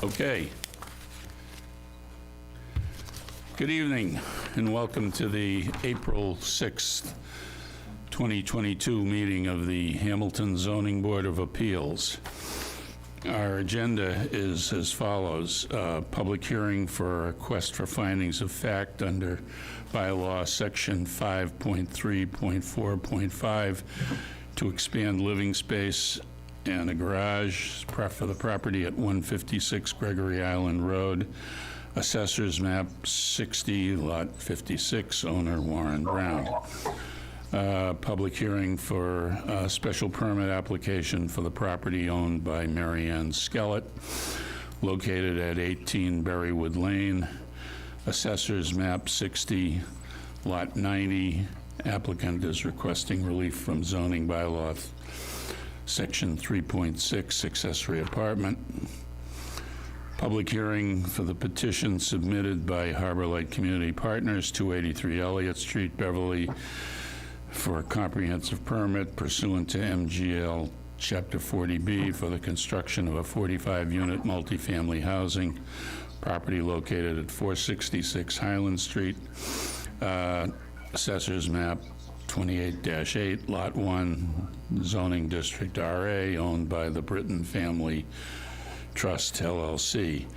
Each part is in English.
Okay. Good evening and welcome to the April 6th, 2022 meeting of the Hamilton Zoning Board of Appeals. Our agenda is as follows. Public hearing for a request for findings of fact under Bylaw Section 5.3.4.5 to expand living space and a garage for the property at 156 Gregory Island Road, Assessor's Map 60, Lot 56, owner Warren Brown. Public hearing for a special permit application for the property owned by Mary Ann Skellett, located at 18 Berrywood Lane, Assessor's Map 60, Lot 90. Applicant is requesting relief from zoning bylaw Section 3.6, accessory apartment. Public hearing for the petition submitted by Harbor Light Community Partners, 283 Elliott Street, Beverly, for a comprehensive permit pursuant to MGL Chapter 40B for the construction of a 45-unit multifamily housing property located at 466 Highland Street, Assessor's Map 28-8, Lot 1, Zoning District RA, owned by the Britton Family Trust, LLC.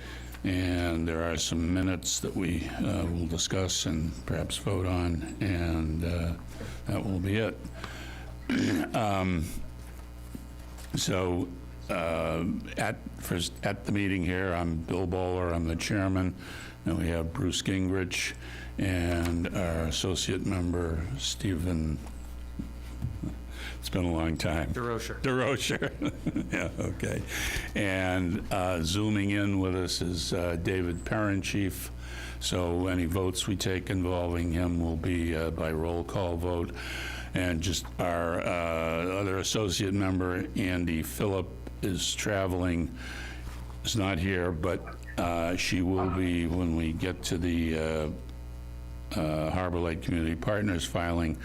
And there are some minutes that we will discuss and perhaps vote on, and that will be it. At the meeting here, I'm Bill Bowler, I'm the chairman. Then we have Bruce Gingrich and our associate member, Stephen, it's been a long time. DeRocher. Yeah, okay. And zooming in with us is David Perrin, Chief. So any votes we take involving him will be by roll call vote. And just our other associate member, Andy Phillip, is traveling, is not here, but she will be when we get to the Harbor Light Community Partners filing.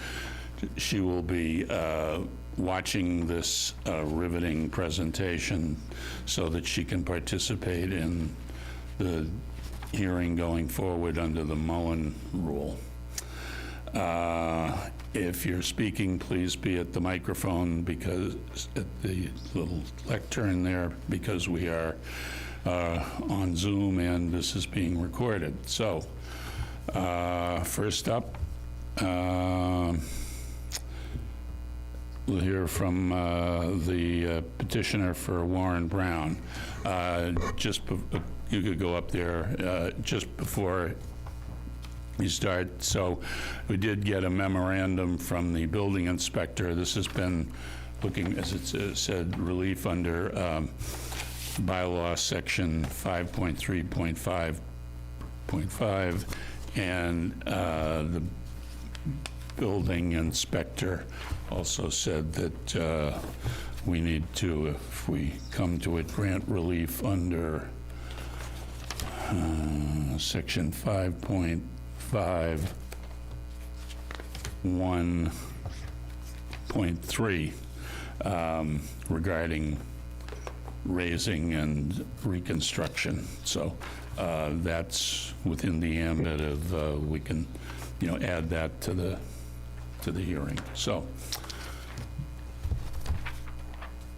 She will be watching this riveting presentation so that she can participate in the hearing going forward under the Mullen rule. If you're speaking, please be at the microphone, because at the little lectern there, because we are on Zoom and this is being recorded. So first up, we'll hear from the petitioner for Warren Brown. You could go up there just before you start. So we did get a memorandum from the building inspector. This has been looking, as it said, relief under bylaw section 5.3.5.5, and the building inspector also said that we need to, if we come to it, grant relief under section 5.1.3 regarding raising and reconstruction. So that's within the ambit of we can, add that to the hearing. So,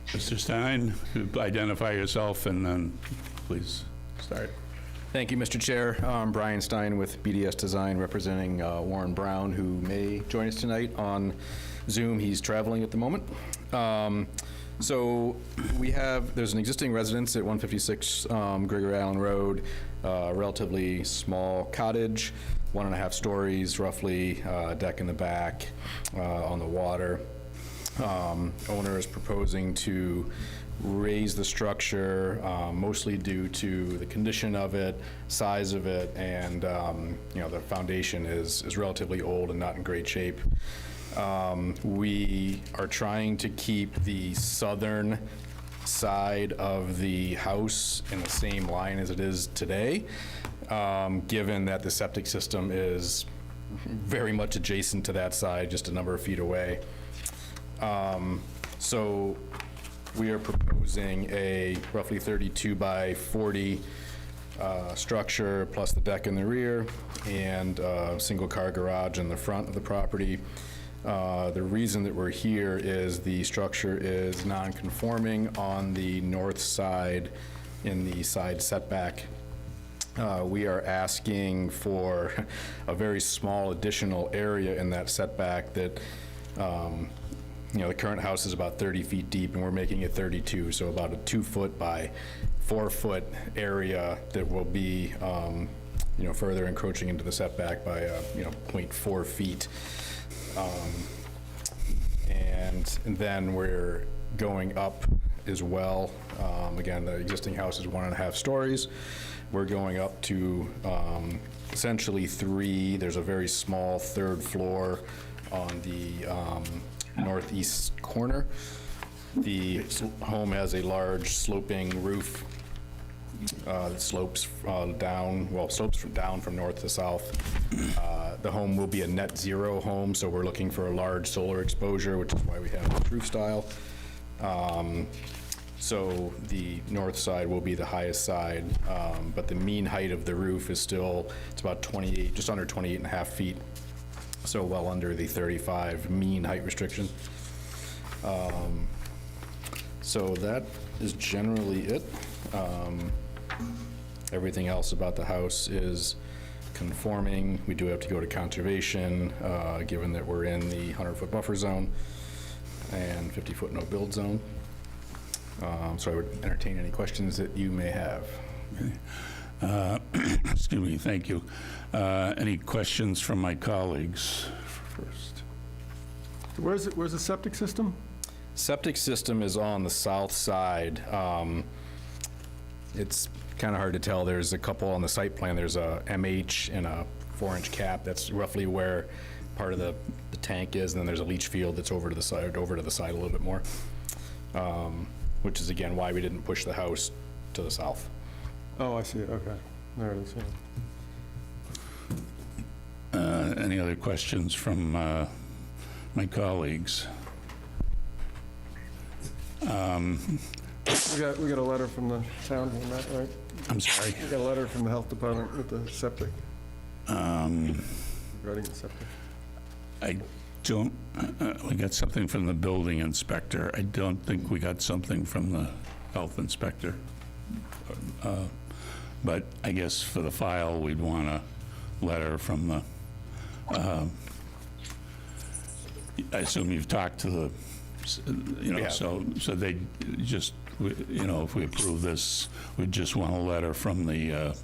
Mr. Stein, identify yourself and then please start. Thank you, Mr. Chair. I'm Brian Stein with BDS Design, representing Warren Brown, who may join us tonight on Zoom. He's traveling at the moment. So there's an existing residence at 156 Gregory Island Road, relatively small cottage, 1.5 stories, roughly, deck in the back, on the water. Owner is proposing to raise the structure, mostly due to the condition of it, size of it, and the foundation is relatively old and not in great shape. We are trying to keep the southern side of the house in the same line as it is today, given that the septic system is very much adjacent to that side, just a number of feet away. So we are proposing a roughly 32 by 40 structure, plus the deck in the rear, and a single-car garage in the front of the property. The reason that we're here is the structure is non-conforming on the north side in the side setback. We are asking for a very small additional area in that setback that, the current house is about 30 feet deep, and we're making it 32, so about a 2-foot by 4-foot area that will be, further encroaching into the setback by, 0.4 feet. And then we're going up as well. Again, the existing house is 1.5 stories. We're going up to essentially 3. There's a very small 3rd floor on the northeast corner. The home has a large sloping roof that slopes down from north to south. The home will be a net zero home, so we're looking for a large solar exposure, which is why we have this roof style. So the north side will be the highest side, but the mean height of the roof is still, it's about 28, just under 28.5 feet, so well under the 35 mean height restriction. So that is generally it. Everything else about the house is conforming. We do have to go to conservation, given that we're in the 100-foot buffer zone and 50-foot no-build zone. So I would entertain any questions that you may have. Excuse me, thank you. Any questions from my colleagues first? Where's the septic system? Septic system is on the south side. It's kind of hard to tell. There's a couple on the site plan. There's a MH and a 4-inch cap. That's roughly where part of the tank is. And then there's a leach field that's over to the side a little bit more, which is, again, why we didn't push the house to the south. Oh, I see it, okay. There it is, yeah. Any other questions from my colleagues? We got a letter from the town on that, right? I'm sorry? We got a letter from the health department with the septic, regarding the septic. I don't, we got something from the building inspector. I don't think we got something from the health inspector. But I guess for the file, we'd want a letter from the, I assume you've talked to the, Yeah. so they just, if we approve this, we'd just want a letter from the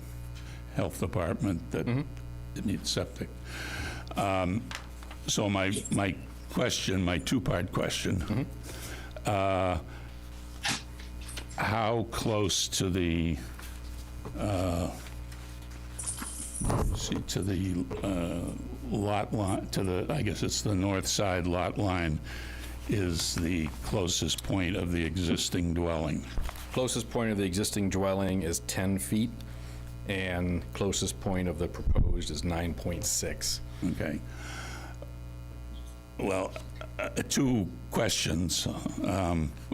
health department that it needs septic. So my question, my two-part question, how close to the lot line, I guess it's the north side lot line, is the closest point of the existing dwelling? Closest point of the existing dwelling is 10 feet, and closest point of the proposed is 9.6. Okay. Well, two questions.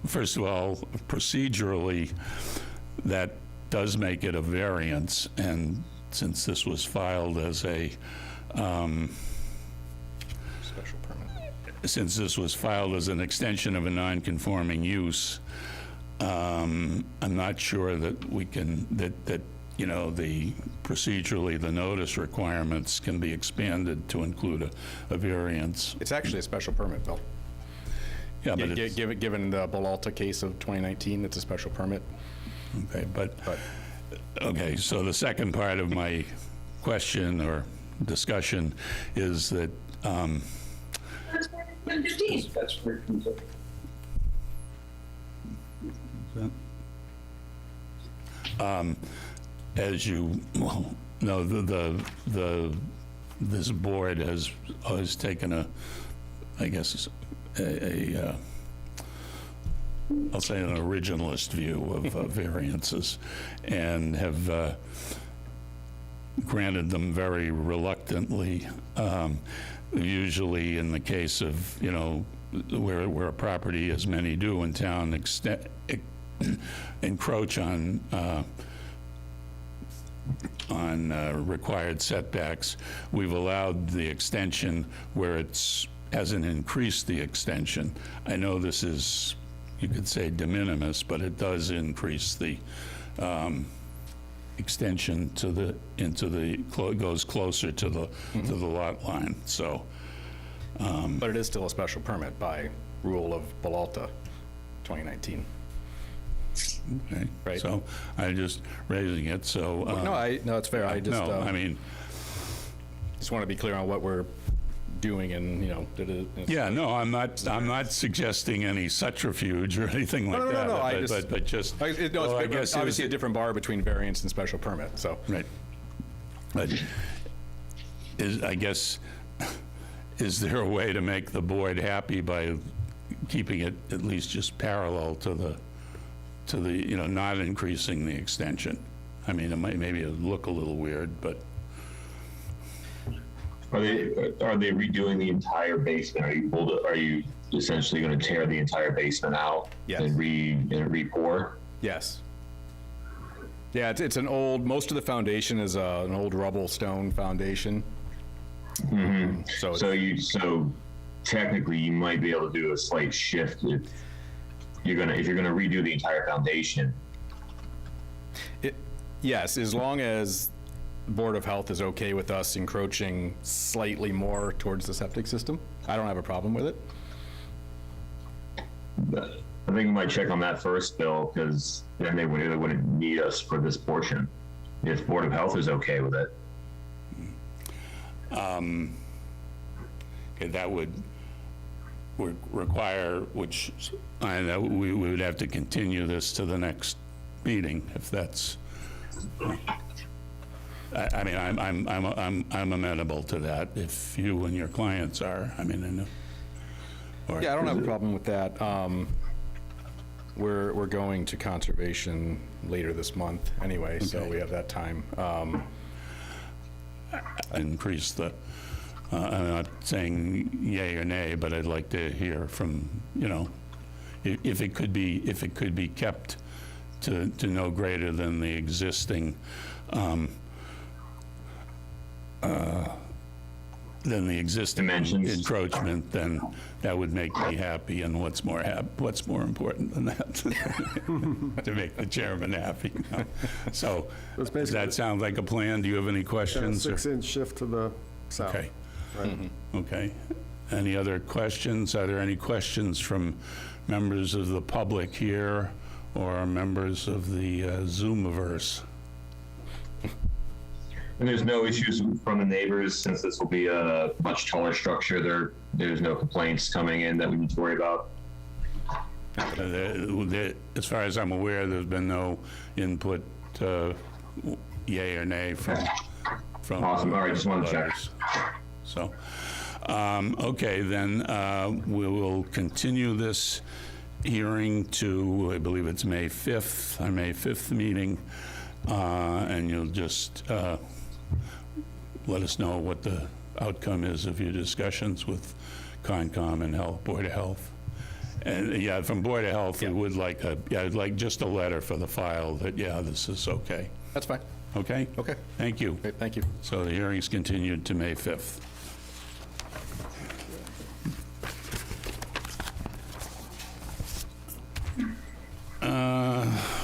First of all, procedurally, that does make it a variance, and since this was filed as a Special permit. since this was filed as an extension of a non-conforming use, I'm not sure that we can, the procedurally, the notice requirements can be expanded to include a variance. It's actually a special permit, Bill. Yeah, but it's, Given the Belalta case of 2019, it's a special permit. okay, okay, so the second part of my question or discussion is that, That's 15. That's for as you well know, this board has taken I guess, I'll say an originalist view of variances, and have granted them very reluctantly. Usually in the case of, you know, where a property, as many do in town, encroach on required setbacks, we've allowed the extension where it's hasn't increased the extension. I know this is, you could say, de minimis, but it does increase the extension to the, goes closer to the, to the lot line, so. But it is still a special permit by rule of Bylaw 2019. Okay. Right. So I'm just raising it, so. No, it's fair. I just, No, I mean, just want to be clear on what we're doing and, you know, yeah, no, I'm not suggesting any subterfuge or anything like that. No, I just. But just. No, it's well, I guess it was- obviously a different bar between variance and special permit, so. Right. But I guess, is there a way to make the board happy by keeping it at least just parallel to the, you know, not increasing the extension? I mean, it might, maybe it'll look a little weird, but. Are they redoing the entire basement? Are you essentially going to tear the entire basement out? Yes. And re-pour? Yes. Yeah, it's an old, most of the foundation is an old rubble stone foundation. So So technically you might be able to do a slight shift if you're gonna redo the entire foundation. yes, as long as the Board of Health is okay with us encroaching slightly more towards the septic system, I don't have a problem with it. But I think you might check on that first, Bill, because then they wouldn't need us for this portion if Board of Health is okay with it. Okay, that would require, which I know we would have to continue this to the next meeting if that's. I mean, I'm amenable to that if you and your clients are. I mean, I know. Yeah, I don't have a problem with that. We're going to conservation later this month anyway, so Okay. we have that time. Increase the. I'm not saying yay or nay, but I'd like to hear from, you know, if it could be kept to no greater than the existing. Dimensions. Encroachment, then that would make me happy. And what's more important than that? To make the chairman happy. So It's does basically that sound like a plan? Do you have any a questions? or- 6-inch shift to the south. Okay, Right. okay. Any other questions? Are there any questions from members of the public here or members of the Zoomiverse? And there's no issues from the neighbors since this will be a much taller structure. There's no complaints coming in that we need to worry about. As far as I'm aware, there's been no input, yay or nay from. Awesome. All right, just wanted to check. letters. So, okay, then we will continue this hearing to, I believe it's May 5th, our May 5th meeting, and you'll just let us know what the outcome is of your discussions with Concom and Board of Health. And yeah, from Board of Health, we would like I'd like just a letter for the file that, yeah, this is okay. That's fine. Okay? Okay. Thank you. Great, thank you. So the hearing's continued to May 5th.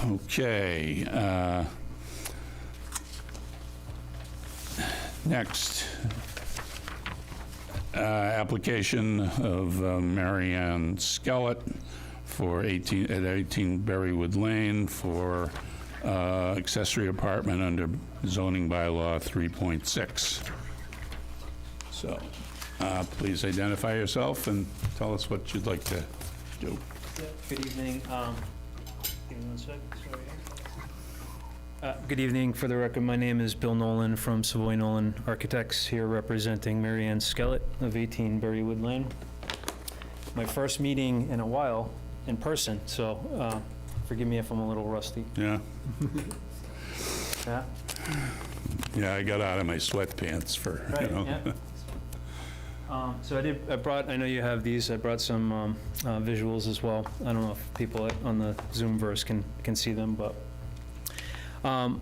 Okay. Next, application of Mary Ann Skellett for 18 Berrywood Lane for accessory apartment under zoning bylaw 3.6. So, please identify yourself and tell us what you'd like to do. Good evening. Give me one sec. Sorry. Good evening. For the record, my name is Bill Nolan from Savoy Nolan Architects, here representing Mary Ann Skellett of 18 Berrywood Lane. My first meeting in a while in person, so forgive me if I'm a little rusty. Yeah? Yeah. Yeah, I got out of my sweatpants for, you Right, know. yeah. So I know you have these, I brought some visuals as well. I don't know if people on the Zoomverse can see them, but I'll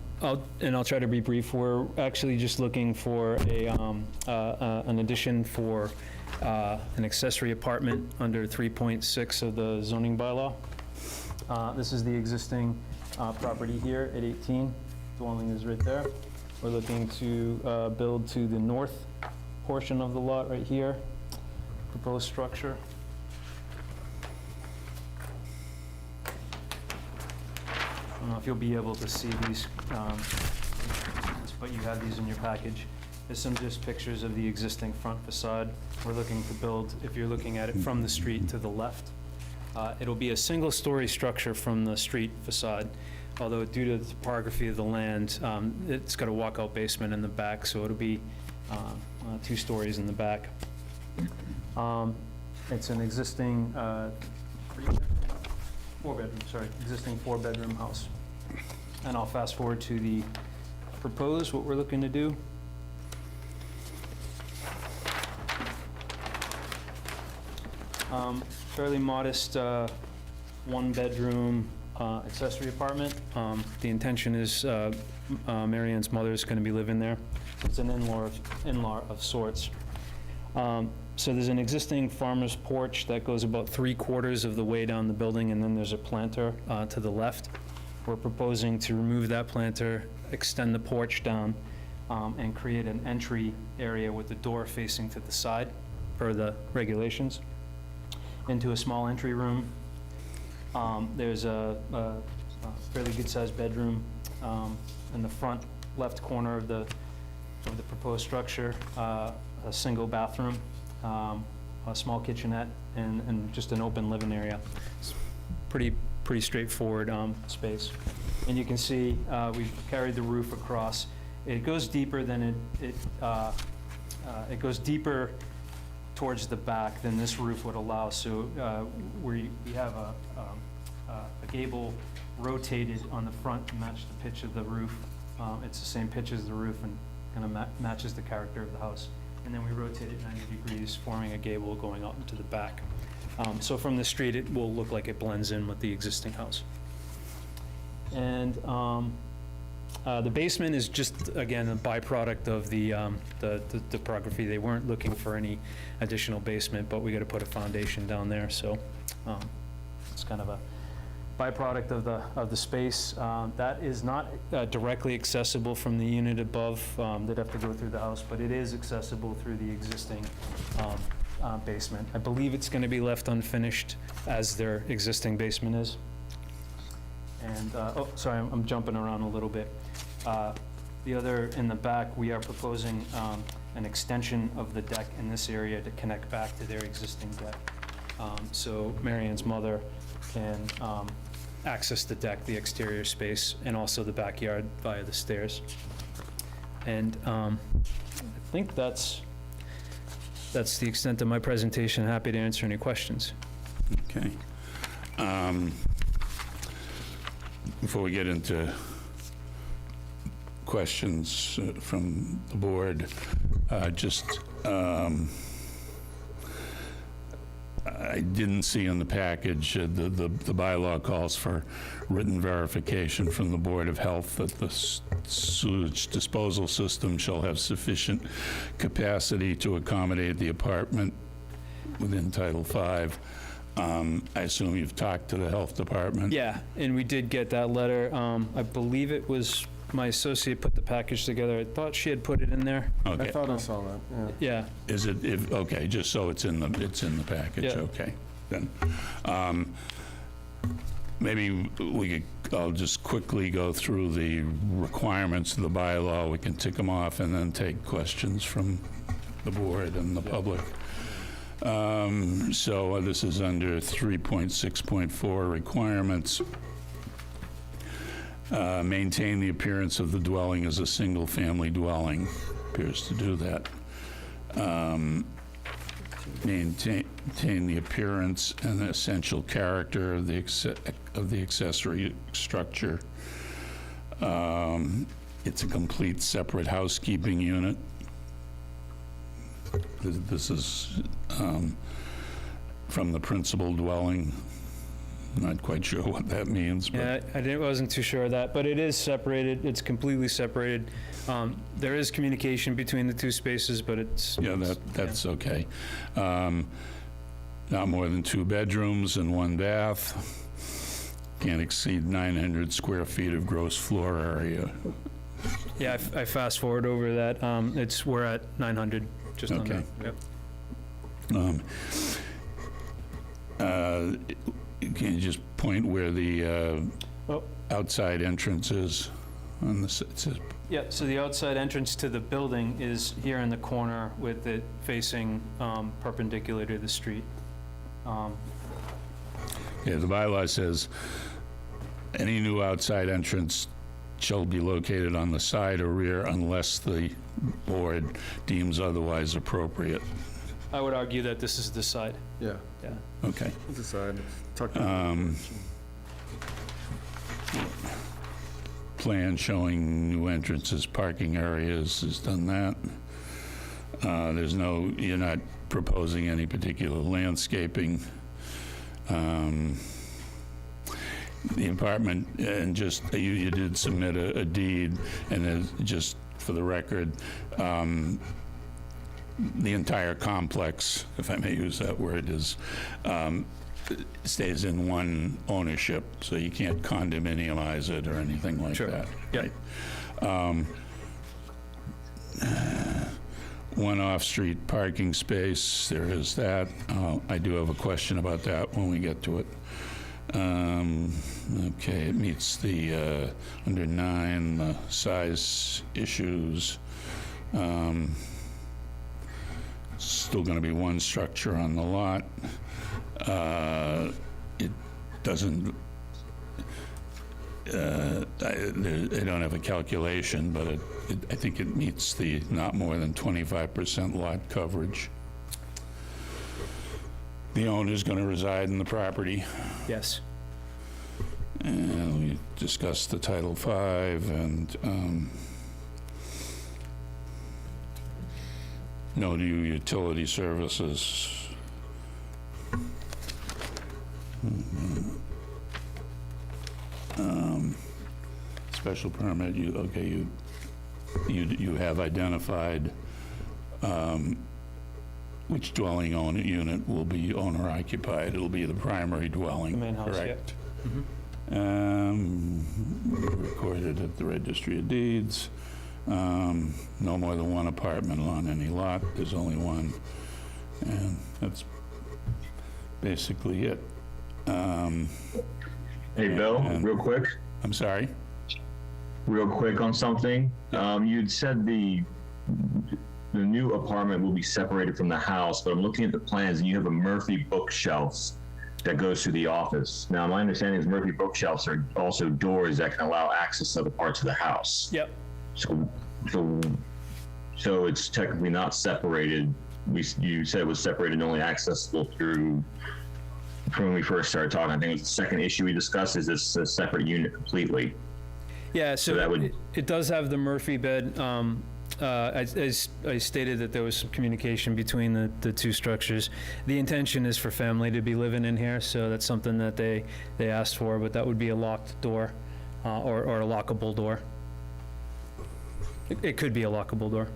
try to be brief. We're actually just looking for an addition for an accessory apartment under 3.6 of the zoning bylaw. This is the existing property here at 18. Dwelling is right there. We're looking to build to the north portion of the lot right here, proposed structure. I don't know if you'll be able to see these, but you have these in your package. There's some just pictures of the existing front facade. We're looking to build, if you're looking at it from the street to the left, it'll be a single-story structure from the street facade, although due to the topography of the land, it's got a walkout basement in the back, so it'll be 2 stories in the back. It's an existing existing 4-bedroom house. And I'll fast forward to the proposed, what we're looking to do. Fairly modest 1-bedroom accessory apartment. The intention is Mary Ann's mother is going to be living there. It's an in-law of sorts. So there's an existing farmer's porch that goes about 3/4 of the way down the building, and then there's a planter to the left. We're proposing to remove that planter, extend the porch down, and create an entry area with the door facing to the side, per the regulations, into a small entry room. There's a fairly good-sized bedroom in the front left corner of the proposed structure, a single bathroom, a small kitchenette, and just an open living area. It's pretty straightforward space. And you can see we've carried the roof across. It goes deeper than it goes deeper towards the back than this roof would allow. So we have a gable rotated on the front to match the pitch of the roof. It's the same pitch as the roof and kind of matches the character of the house. And then we rotate it 90 degrees, forming a gable going out into the back. So from the street, it will look like it blends in with the existing house. And the basement is just, again, a byproduct of the topography. They weren't looking for any additional basement, but we got to put a foundation down there. So it's kind of a byproduct of the space. That is not directly accessible from the unit above. They'd have to go through the house, but it is accessible through the existing basement. I believe it's going to be left unfinished as their existing basement is. And, oh, sorry, I'm jumping around a little bit. The other, in the back, we are proposing an extension of the deck in this area to connect back to their existing deck. So Mary Ann's mother can access the deck, the exterior space, and also the backyard via the stairs. And I think that's the extent of my presentation. Happy to answer any questions. Okay. Before we get into questions from the board, I didn't see in the package, the bylaw calls for written verification from the Board of Health that the sewage disposal system shall have sufficient capacity to accommodate the apartment within Title V. I assume you've talked to the health department? Yeah, and we did get that letter. I believe it was my associate put the package together. I thought she had put it in there. Okay. I thought I saw that, yeah. Yeah. Is it, okay, just so it's in the package, Yeah. okay. Then, maybe I'll just quickly go through the requirements of the bylaw. We can tick them off and then take questions from the board and the public. So this is under 3.6.4 requirements. Maintain the appearance of the dwelling as a single-family dwelling. Appears to do that. Maintain the appearance and the essential character of the accessory structure. it's a complete separate housekeeping unit. This is from the principal dwelling. Not quite sure what that means, but Yeah, wasn't too sure of that, but it is separated. It's completely separated. There is communication between the two spaces, but it's... yeah, that's okay. Not more than 2 bedrooms and 1 bath. Can't exceed 900 square feet of gross floor area. Yeah, I fast forward over that. We're at 900, just under. Okay. Yep. Can you just point where the Oh. outside entrance is on the, it says, Yeah, so the outside entrance to the building is here in the corner with it facing perpendicular to the street. yeah, the bylaw says, any new outside entrance shall be located on the side or rear unless the board deems otherwise appropriate. I would argue that this is the side. Yeah, Yeah. Okay. it's a side, tucked in. Plan showing new entrances, parking areas, has done that. You're not proposing any particular landscaping. The apartment, and just, you did submit a deed, and just for the record, the entire complex, if I may use that word, is, stays in one ownership, so you can't condominiumize it or anything like Sure. that. Yep. Right? One off-street parking space, there is that. I do have a question about that when we get to it. Okay, it meets the, under 9, the size issues. Still going to be one structure on the lot. It doesn't, I don't have a calculation, but I think it meets the not more than 25% lot coverage. The owner's going to reside in the property. Yes. And we discussed the Title V and no new utility services. Special permit, you have identified which dwelling unit will be owner occupied. It'll be the primary dwelling, The main house, yeah. correct? Recorded at the Registry of Deeds. No more than 1 apartment on any lot. There's only 1. And that's basically it. Hey, Bill, And- real quick. I'm sorry? Real quick on something. You'd said the new apartment will be separated from the house, but I'm looking at the plans and you have a Murphy bookshelf that goes to the office. Now, my understanding is Murphy bookshelves are also doors that can allow access to other parts of the house. Yep. So it's technically not separated. You said it was separated and only accessible through, from when we first started talking, I think it was the second issue we discussed, is this a separate unit completely? Yeah, so that would- it does have the Murphy bed. As I stated that there was some communication between the two structures. The intention is for family to be living in here, so that's something that they asked for, but that would be a locked door or a lockable door. It could be a lockable door.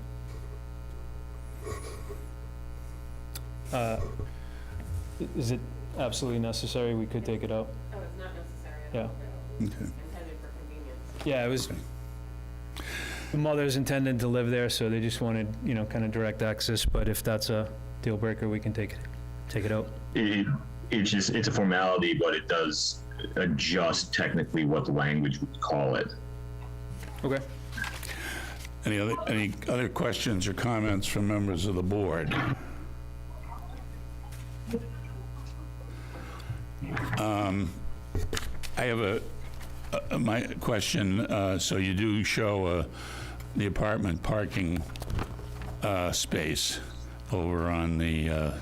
Is it absolutely necessary? We could take it out. Oh, it's not necessary. Yeah. Okay. Intended for convenience. Yeah, it was, the mother's intended to live there, so they just wanted, kind of direct access, but if that's a deal breaker, we can take it out. It's a formality, but it does adjust technically what the language would call it. Okay. Any other questions or comments from members of the board? I have my question. So you do show the apartment parking space over on the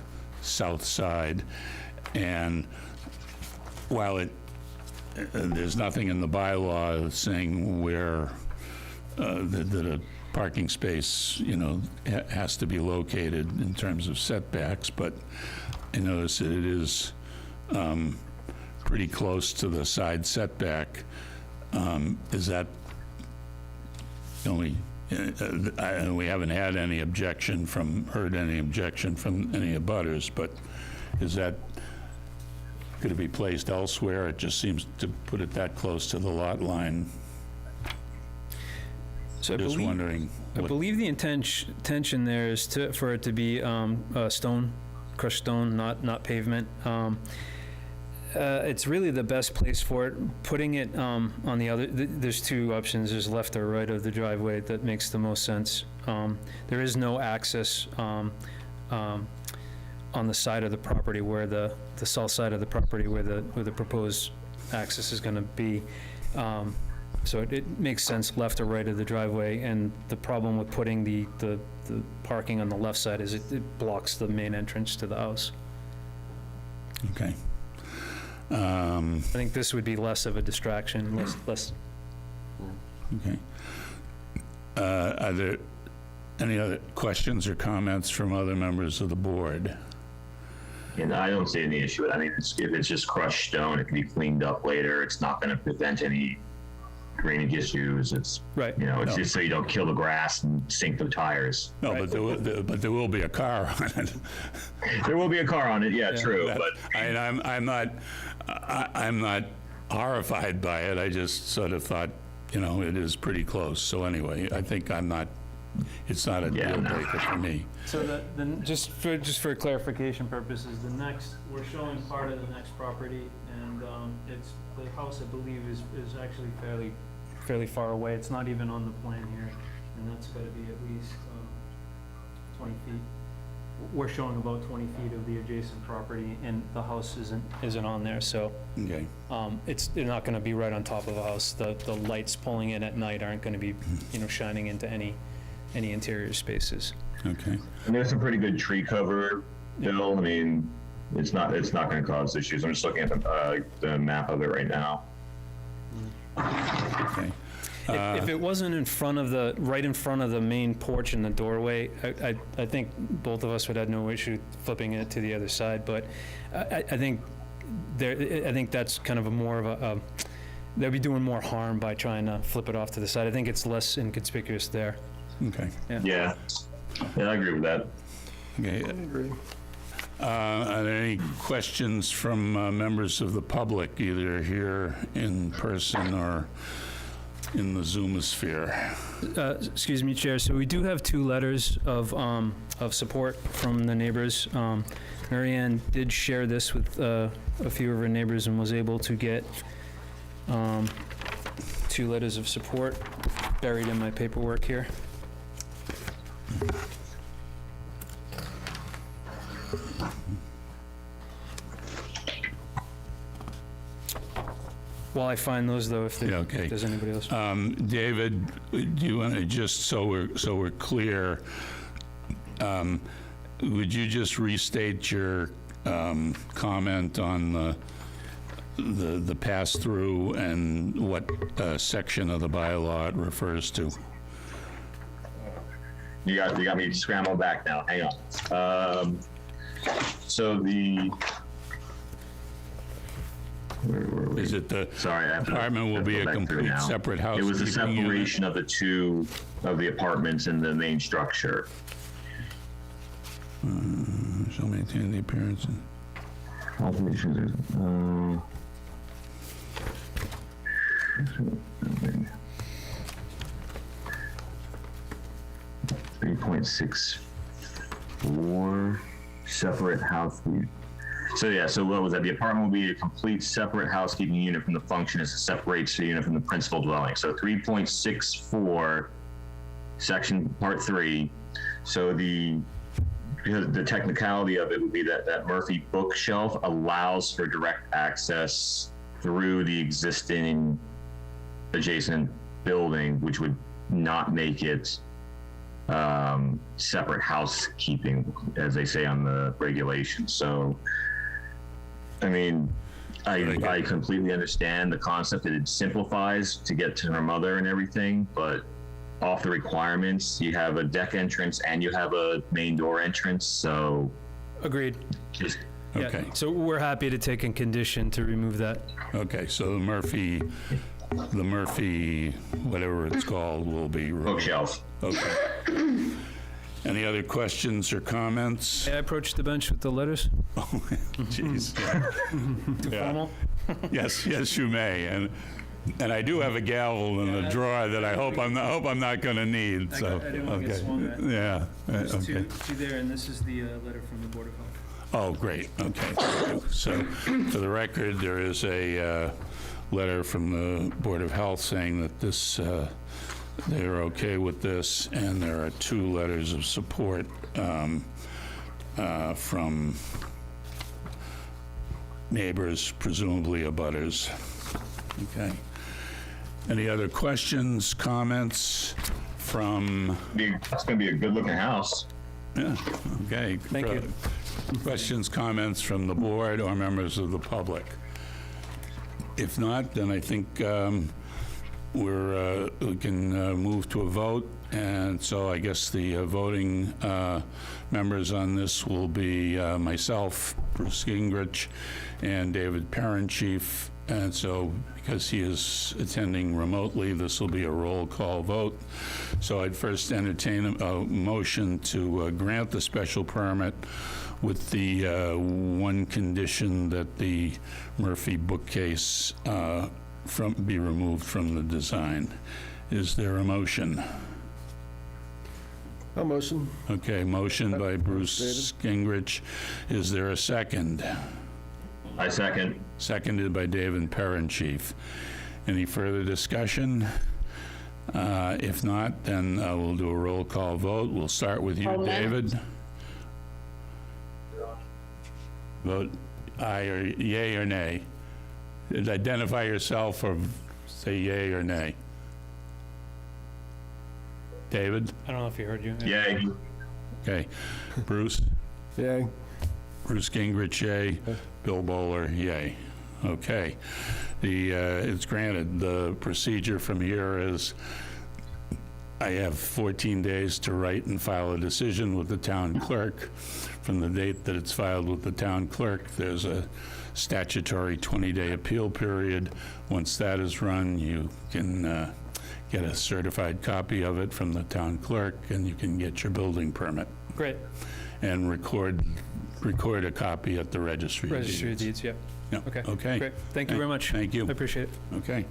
south side, and while there's nothing in the bylaw saying where that a parking space, has to be located in terms of setbacks, but I notice that it is pretty close to the side setback. Is that only, we haven't had any objection heard any objection from any abutters, but is that going to be placed elsewhere? It just seems to put it that close to the lot line. So Just wondering. I believe the intention there is for it to be stone, crushed stone, not pavement. It's really the best place for it. Putting it on the other, there's two options, there's left or right of the driveway that makes the most sense. There is no access on the side of the property where the south side of the property where the proposed access is going to be. So it makes sense left or right of the driveway, and the problem with putting the parking on the left side is it blocks the main entrance to the house. Okay. I think this would be less of a distraction, less. Okay. Are there any other questions or comments from other members of the board? And I don't see any issue with it. I mean, if it's just crushed stone, it can be cleaned up later. It's not going to prevent any drainage issues. It's, Right. it's just so you don't kill the grass and sink the tires. No, but there will be a car on it. There will be a car on it, yeah, true, That- but I'm not horrified by it. I just sort of thought, it is pretty close. So anyway, I think it's not a Yeah, deal no. breaker for me. So then, just for clarification purposes, we're showing part of the next property, and it's, the house, I believe, is actually fairly far away. It's not even on the plan here, and that's gotta be at least 20 feet. We're showing about 20 feet of the adjacent property, and the house isn't on there, so Okay. they're not gonna be right on top of a house. The lights pulling in at night aren't gonna be, shining into any interior spaces. Okay. and there's some pretty good tree cover, Bill. I mean, it's not going to cause issues. I'm just looking at the map of it right now. Okay. If it wasn't right in front of the main porch and the doorway, I think both of us would have no issue flipping it to the other side, but I think that's kind of they'll be doing more harm by trying to flip it off to the side. I think it's less inconspicuous there. Okay. Yeah, I agree with that. Okay. I agree. Are there any questions from members of the public, either here in person or in the Zoomosphere? Excuse me, Chair. So we do have two letters of support from the neighbors. Mary Ann did share this with a few of her neighbors and was able to get two letters of support buried in my paperwork here. While I find those, though, if Yeah, okay. there's anybody else. David, do you want to just, so we're clear, would you just restate your comment on the pass-through and what section of the bylaw it refers to? You got me scrambled back now. Hang on. So the where were we? Is it the Sorry, I have to- apartment will be have a to go back through complete now. separate It was a housekeeping unit? separation of the two of the apartments in the main structure. Shall maintain the appearance and... Alterations. 3.64 separate housekeeping. So what was that? The apartment will be a complete separate housekeeping unit from the function as it separates the unit from the principal dwelling. So 3.64, section part 3. So because the technicality of it would be that Murphy bookshelf allows for direct access through the existing adjacent building, which would not make it separate housekeeping, as they say on the regulations. So, I mean, I completely understand the concept that it simplifies to get to her mother and everything, but off the requirements. You have a deck entrance and you have a main door entrance, so Agreed. just, Yeah, Okay, so we're happy to take in condition to remove that. okay, so the Murphy, whatever it's called, will be removed. bookshelf. Okay. Any other questions or comments? May I approach the bench with the letters? Jeez. Yeah. Formal? Yes, yes, you may. And I do have a gavel in the drawer that I hope I'm not going to need, so. I didn't want to get okay. swung at. Yeah, There's okay. two there, and this is the letter from the Board of Health. Oh, great, okay. Thank you. So, for the record, there is a letter from the Board of Health saying that this, they're okay with this, and there are 2 letters of support from neighbors, presumably abutters. Okay. Any other questions, comments from, It's gonna be a good looking house. yeah, okay. Thank you. Questions, comments from the board or members of the public? If not, then I think we can move to a vote. And so I guess the voting members on this will be myself, Bruce Gingrich, and David Parenchief. And so because he is attending remotely, this will be a roll call vote. So I'd first entertain a motion to grant the special permit with the one condition that the Murphy bookcase be removed from the design. Is there a motion? A motion. Okay, motion by Bruce Gingrich. Is there a second? I second. Seconded by David Parenchief. Any further discussion? If not, then we'll do a roll call vote. We'll start with you, David. Vote aye or yay or nay. Identify yourself or say yay or nay. David? I don't know if he heard you. Yay. Okay. Bruce? Yay. Bruce Gingrich, yay. Bill Bowler, yay. Okay. It's granted. The procedure from here is I have 14 days to write and file a decision with the town clerk. From the date that it's filed with the town clerk, there's a statutory 20-day appeal period. Once that is run, you can get a certified copy of it from the town clerk, and you can get your building permit Great. and record a copy at the registry of Registry of deeds. Deeds, yep. Yeah, Okay. okay. Great. Thank you very much. Thank you. I appreciate it. Okay.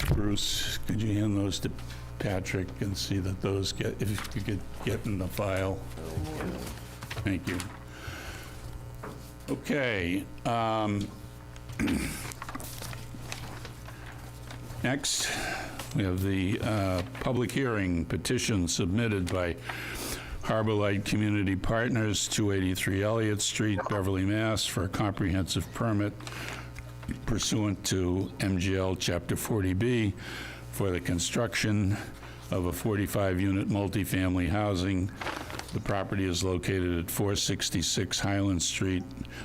Bruce, could you hand those to Patrick and see that those if you could get in the file? Thank you. Okay. Next, we have the public hearing petition submitted by Harbor Light Community Partners, 283 Elliott Street, Beverly, Mass., for a comprehensive permit pursuant to MGL Chapter 40B for the construction of a 45-unit multifamily housing. The property is located at 466 Highland Street,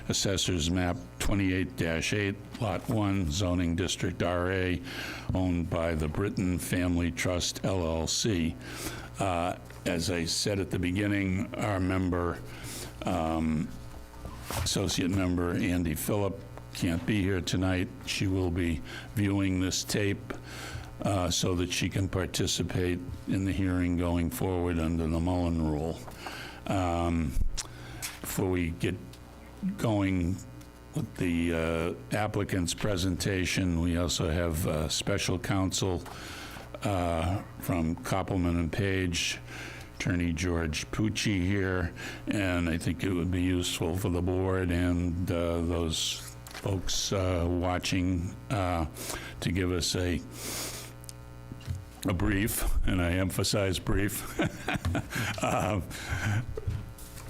Assessors Map 28-8, Lot 1, Zoning District RA, owned by the Britton Family Trust, LLC. As I said at the beginning, our member, associate member Andy Phillip, can't be here tonight. She will be viewing this tape so that she can participate in the hearing going forward under the Mullen Rule. Before we get going with the applicant's presentation, we also have special counsel from Koppelman and Page, Attorney George Pucci here, and I think it would be useful for the board and those folks watching to give us a brief, and I emphasize brief,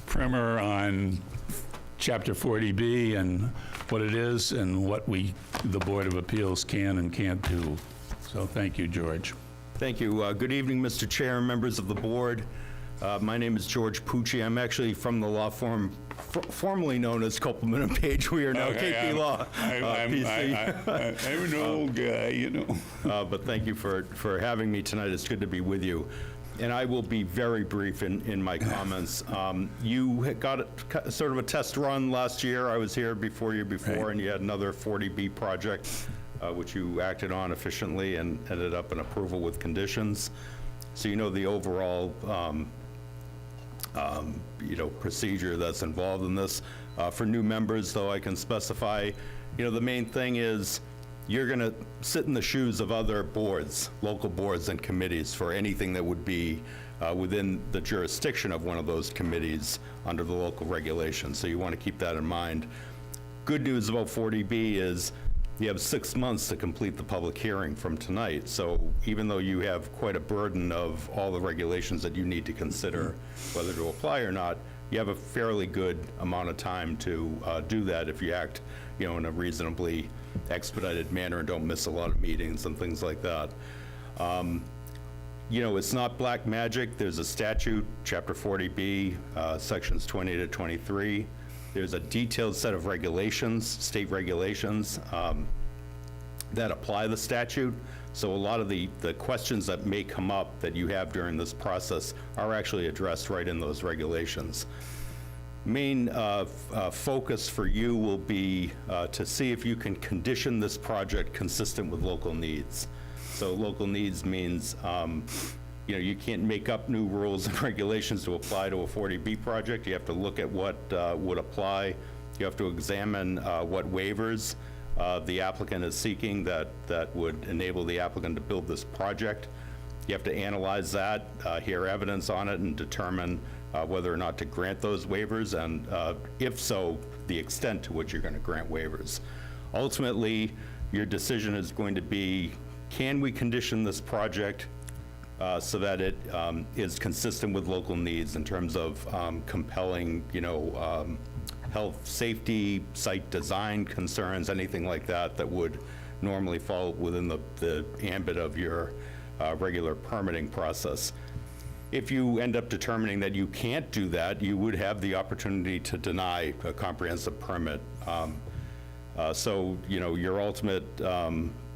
primer on Chapter 40B and what it is and what the Board of Appeals can and can't do. So thank you, George. Thank you. Good evening, Mr. Chair and members of the board. My name is George Pucci. I'm actually from the law firm formerly known as Copeland and Page. We are now KP Law, PC. I'm an old guy, you know. But thank you for having me tonight. It's good to be with you. And I will be very brief in my comments. You had got sort of a test run last year. I was here before you before, and you had another 40B project, which you acted on efficiently and ended up in approval with conditions. So you know the overall procedure that's involved in this. For new members, though, I can specify, the main thing is you're going to sit in the shoes of other boards, local boards and committees for anything that would be within the jurisdiction of one of those committees under the local regulations. So you want to keep that in mind. Good news about 40B is you have 6 months to complete the public hearing from tonight. So even though you have quite a burden of all the regulations that you need to consider whether to apply or not, you have a fairly good amount of time to do that if you act, in a reasonably expedited manner and don't miss a lot of meetings and things like that. It's not black magic. There's a statute, Chapter 40B, sections 20 to 23. There's a detailed set of regulations, state regulations, that apply the statute. So a lot of the questions that may come up that you have during this process are actually addressed right in those regulations. Main focus for you will be to see if you can condition this project consistent with local needs. So local needs means, you can't make up new rules and regulations to apply to a 40B project. You have to look at what would apply. You have to examine what waivers the applicant is seeking that would enable the applicant to build this project. You have to analyze that, hear evidence on it, and determine whether or not to grant those waivers, and if so, the extent to which you're going to grant waivers. Ultimately, your decision is going to be, can we condition this project so that it is consistent with local needs in terms of compelling, health, safety, site design concerns, anything like that that would normally fall within the ambit of your regular permitting process. If you end up determining that you can't do that, you would have the opportunity to deny a comprehensive permit. So, your ultimate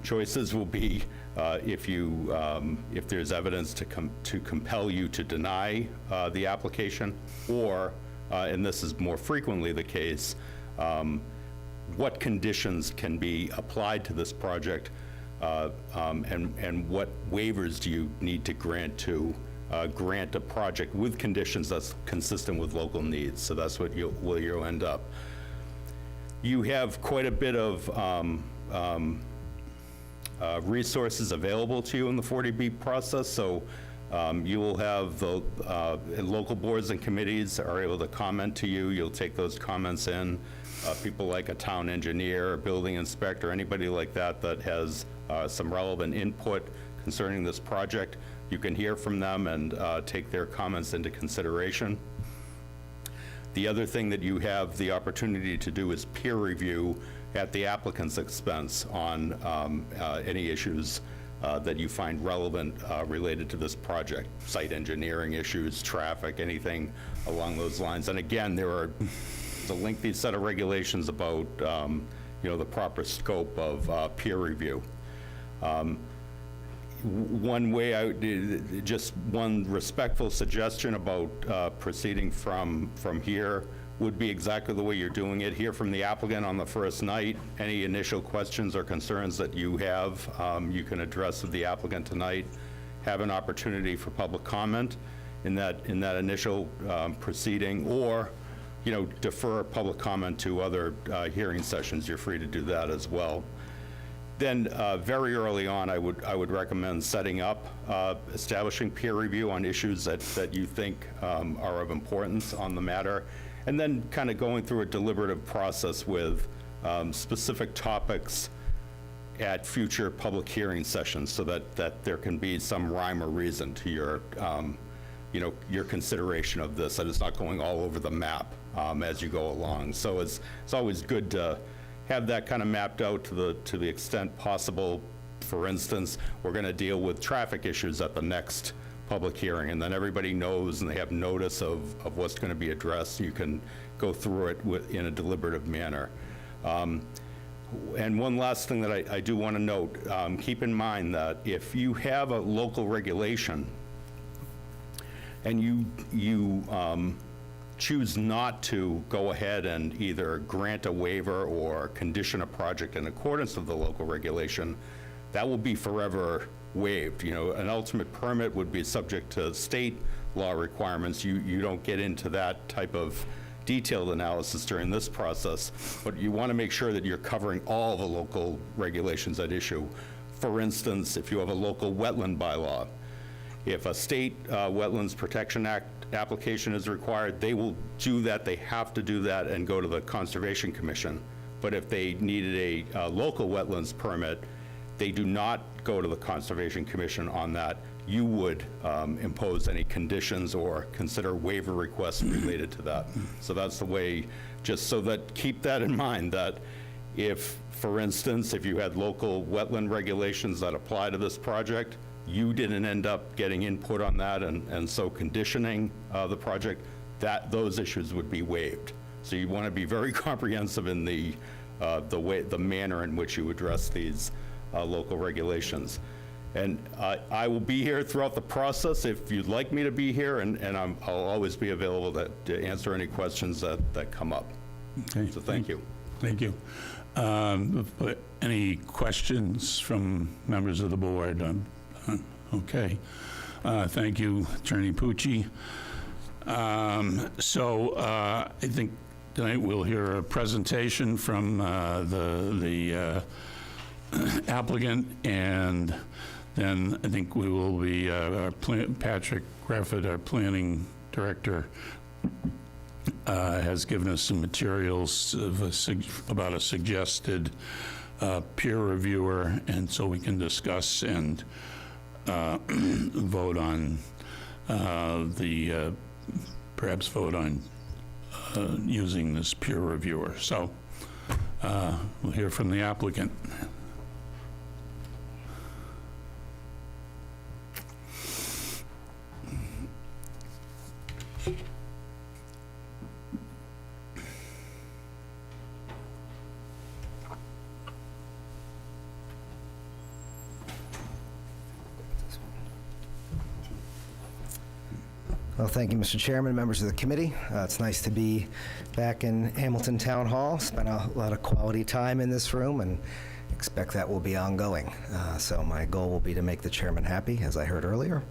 choices will be if there's evidence to compel you to deny the application, or, and this is more frequently the case, what conditions can be applied to this project, and what waivers do you need to grant to grant a project with conditions that's consistent with local needs. So that's where you'll end up. You have quite a bit of resources available to you in the 40B process. So you will have the local boards and committees are able to comment to you. You'll take those comments in. People like a town engineer, a building inspector, anybody like that that has some relevant input concerning this project, you can hear from them and take their comments into consideration. The other thing that you have the opportunity to do is peer review at the applicant's expense on any issues that you find relevant related to this project, site engineering issues, traffic, anything along those lines. And again, there's a lengthy set of regulations about the proper scope of peer review. One way, just one respectful suggestion about proceeding from here would be exactly the way you're doing it. Hear from the applicant on the first night. Any initial questions or concerns that you have, you can address with the applicant tonight. Have an opportunity for public comment in that initial proceeding, or defer public comment to other hearing sessions. You're free to do that as well. Then very early on, I would recommend setting up, establishing peer review on issues that you think are of importance on the matter, and then kind of going through a deliberative process with specific topics at future public hearing sessions, so that there can be some rhyme or reason to your consideration of this, that it's not going all over the map as you go along. So it's always good to have that kind of mapped out to the extent possible. For instance, we're going to deal with traffic issues at the next public hearing, and then everybody knows and they have notice of what's going to be addressed. You can go through it in a deliberative manner. And one last thing that I do want to note, keep in mind that if you have a local regulation and you choose not to go ahead and either grant a waiver or condition a project in accordance with the local regulation, that will be forever waived. You know, an ultimate permit would be subject to state law requirements. You don't get into that type of detailed analysis during this process, but you want to make sure that you're covering all the local regulations at issue. For instance, if you have a local wetland bylaw, if a state Wetlands Protection Act application is required, they will do that. They have to do that and go to the Conservation Commission. But if they needed a local wetlands permit, they do not go to the Conservation Commission on that. You would impose any conditions or consider waiver requests related to that. So that's the way, just so that, keep that in mind, that if, for instance, if you had local wetland regulations that apply to this project, you didn't end up getting input on that and so conditioning the project, those issues would be waived. So you want to be very comprehensive in the manner in which you address these local regulations. And I will be here throughout the process if you'd like me to be here, and I'll always be available to answer any questions that come up. Okay. So thank you. Thank you. Any questions from members of the board? Okay. Thank you, Attorney Pucci. I think tonight we'll hear a presentation from the applicant, and then I think we will be, Patrick Graffett, our planning director, has given us some materials about a suggested peer reviewer, and so we can discuss and vote on perhaps vote on using this peer reviewer. So we'll hear from the applicant. Well, thank you, Mr. Chairman, members of the committee. It's nice to be back in Hamilton Town Hall. Spent a lot of quality time in this room and expect that will be ongoing. So my goal will be to make the chairman happy, as I heard earlier,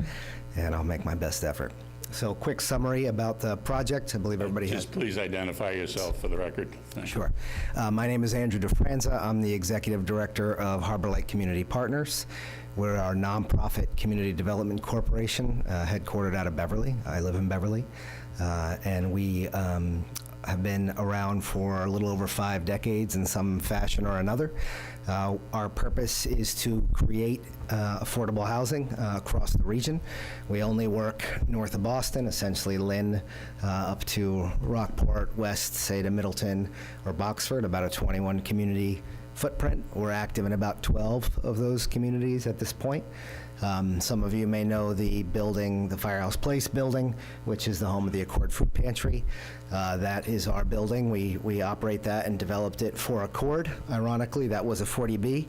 and I'll make my best effort. So quick summary about the project. I believe everybody has... Just please identify yourself for the record. Thank you. Sure. My name is Andrew DeFranza. I'm the Executive Director of Harbor Light Community Partners. We're our nonprofit community development corporation, headquartered out of Beverly. I live in Beverly. And we have been around for a little over 5 decades in some fashion or another. Our purpose is to create affordable housing across the region. We only work north of Boston, essentially Lynn, up to Rockport, west, say to Middleton or Boxford, about a 21 community footprint. We're active in about 12 of those communities at this point. Some of you may know the building, the Firehouse Place building, which is the home of the Accord Food Pantry. That is our building. We operate that and developed it for Accord. Ironically, that was a 40B,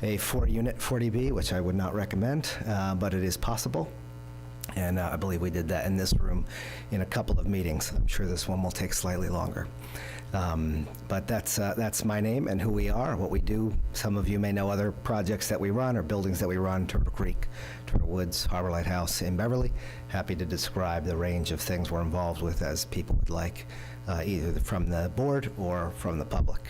a 4-unit 40B, which I would not recommend, but it is possible. And I believe we did that in this room in a couple of meetings. I'm sure this one will take slightly longer. But that's my name and who we are, what we do. Some of you may know other projects that we run or buildings that we run, Turtle Creek, Turtle Woods, Harbor Light House in Beverly. Happy to describe the range of things we're involved with as people would like, either from the board or from the public.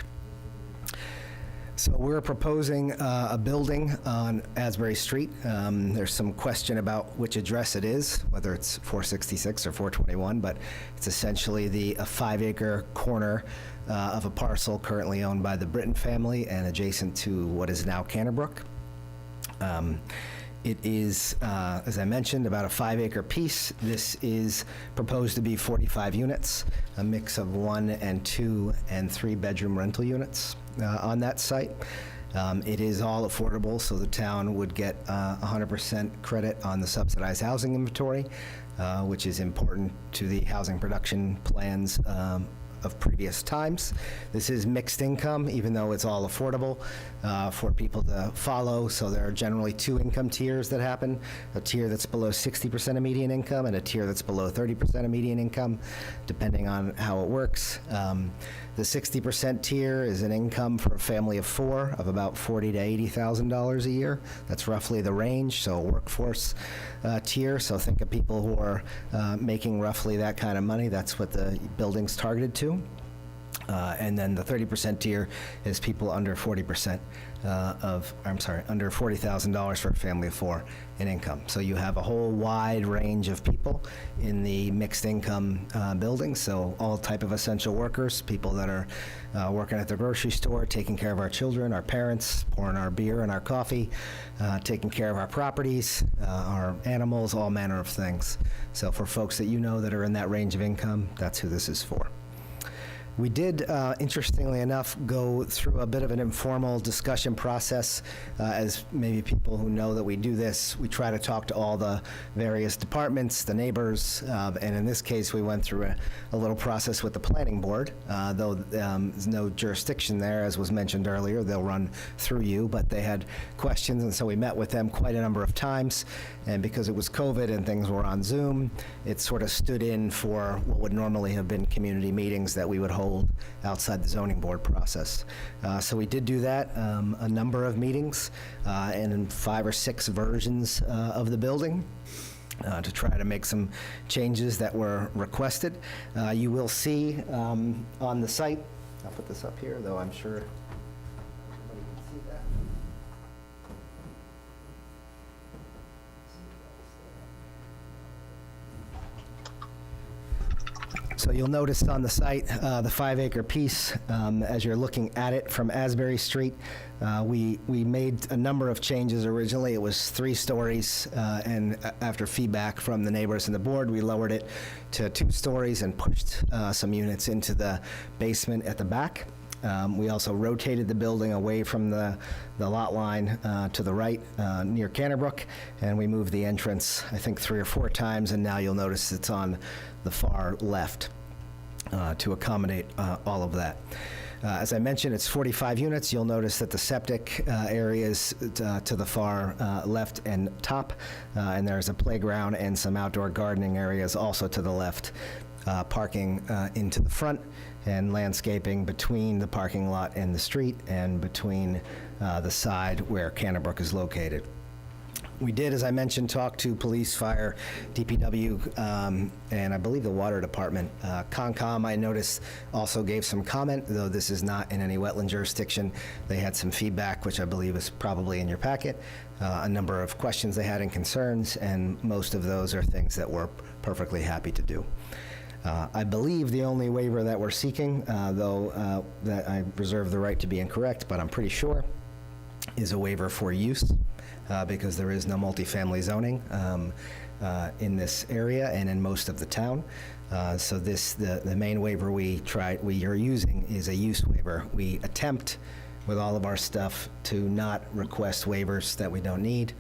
So we're proposing a building on Asbury Street. There's some question about which address it is, whether it's 466 or 421, but it's essentially a 5-acre corner of a parcel currently owned by the Britton family and adjacent to what is now Canterbrook. It is, as I mentioned, about a 5-acre piece. This is proposed to be 45 units, a mix of 1 and 2 and 3 bedroom rental units on that site. It is all affordable, so the town would get 100% credit on the subsidized housing inventory, which is important to the housing production plans of previous times. This is mixed income, even though it's all affordable for people to follow. So there are generally two income tiers that happen, a tier that's below 60% of median income and a tier that's below 30% of median income, depending on how it works. The 60% tier is an income for a family of four of about $40,000 to $80,000 a year. That's roughly the range, so a workforce tier. So think of people who are making roughly that kind of money. That's what the building's targeted to. And then the 30% tier is people under 40% under $40,000 for a family of four in income. So you have a whole wide range of people in the mixed income building. So all type of essential workers, people that are working at the grocery store, taking care of our children, our parents, pouring our beer and our coffee, taking care of our properties, our animals, all manner of things. So for folks that you know that are in that range of income, that's who this is for. We did, interestingly enough, go through a bit of an informal discussion process. As maybe people who know that we do this, we try to talk to all the various departments, the neighbors, and in this case, we went through a little process with the planning board, though there's no jurisdiction there, as was mentioned earlier. They'll run through you, but they had questions, and so we met with them quite a number of times, and because it was COVID and things were on Zoom, it sort of stood in for what would normally have been community meetings that we would hold outside the zoning board process. So we did do that, a number of meetings, and in 5 or 6 versions of the building to try to make some changes that were requested. You will see on the site, I'll put this up here, though I'm sure everybody can see that. So you'll notice on the site, the 5-acre piece, as you're looking at it from Asbury Street, we made a number of changes. Originally, it was 3 stories, and after feedback from the neighbors and the board, we lowered it to 2 stories and pushed some units into the basement at the back. We also rotated the building away from the lot line to the right near Canterbrook, and we moved the entrance, I think, 3 or 4 times, and now you'll notice it's on the far left to accommodate all of that. As I mentioned, it's 45 units. You'll notice that the septic area is to the far left and top, and there's a playground and some outdoor gardening areas also to the left, parking into the front, and landscaping between the parking lot and the street, and between the side where Canterbrook is located. We did, as I mentioned, talk to police, fire, DPW, and I believe the water department. Concom, I noticed, also gave some comment, though this is not in any wetland jurisdiction. They had some feedback, which I believe is probably in your packet, a number of questions they had and concerns, and most of those are things that we're perfectly happy to do. I believe the only waiver that we're seeking, though that I reserve the right to be incorrect, but I'm pretty sure, is a waiver for use, because there is no multifamily zoning in this area and in most of the town. So the main waiver we are using is a use waiver. We attempt with all of our stuff to not request waivers that we don't need.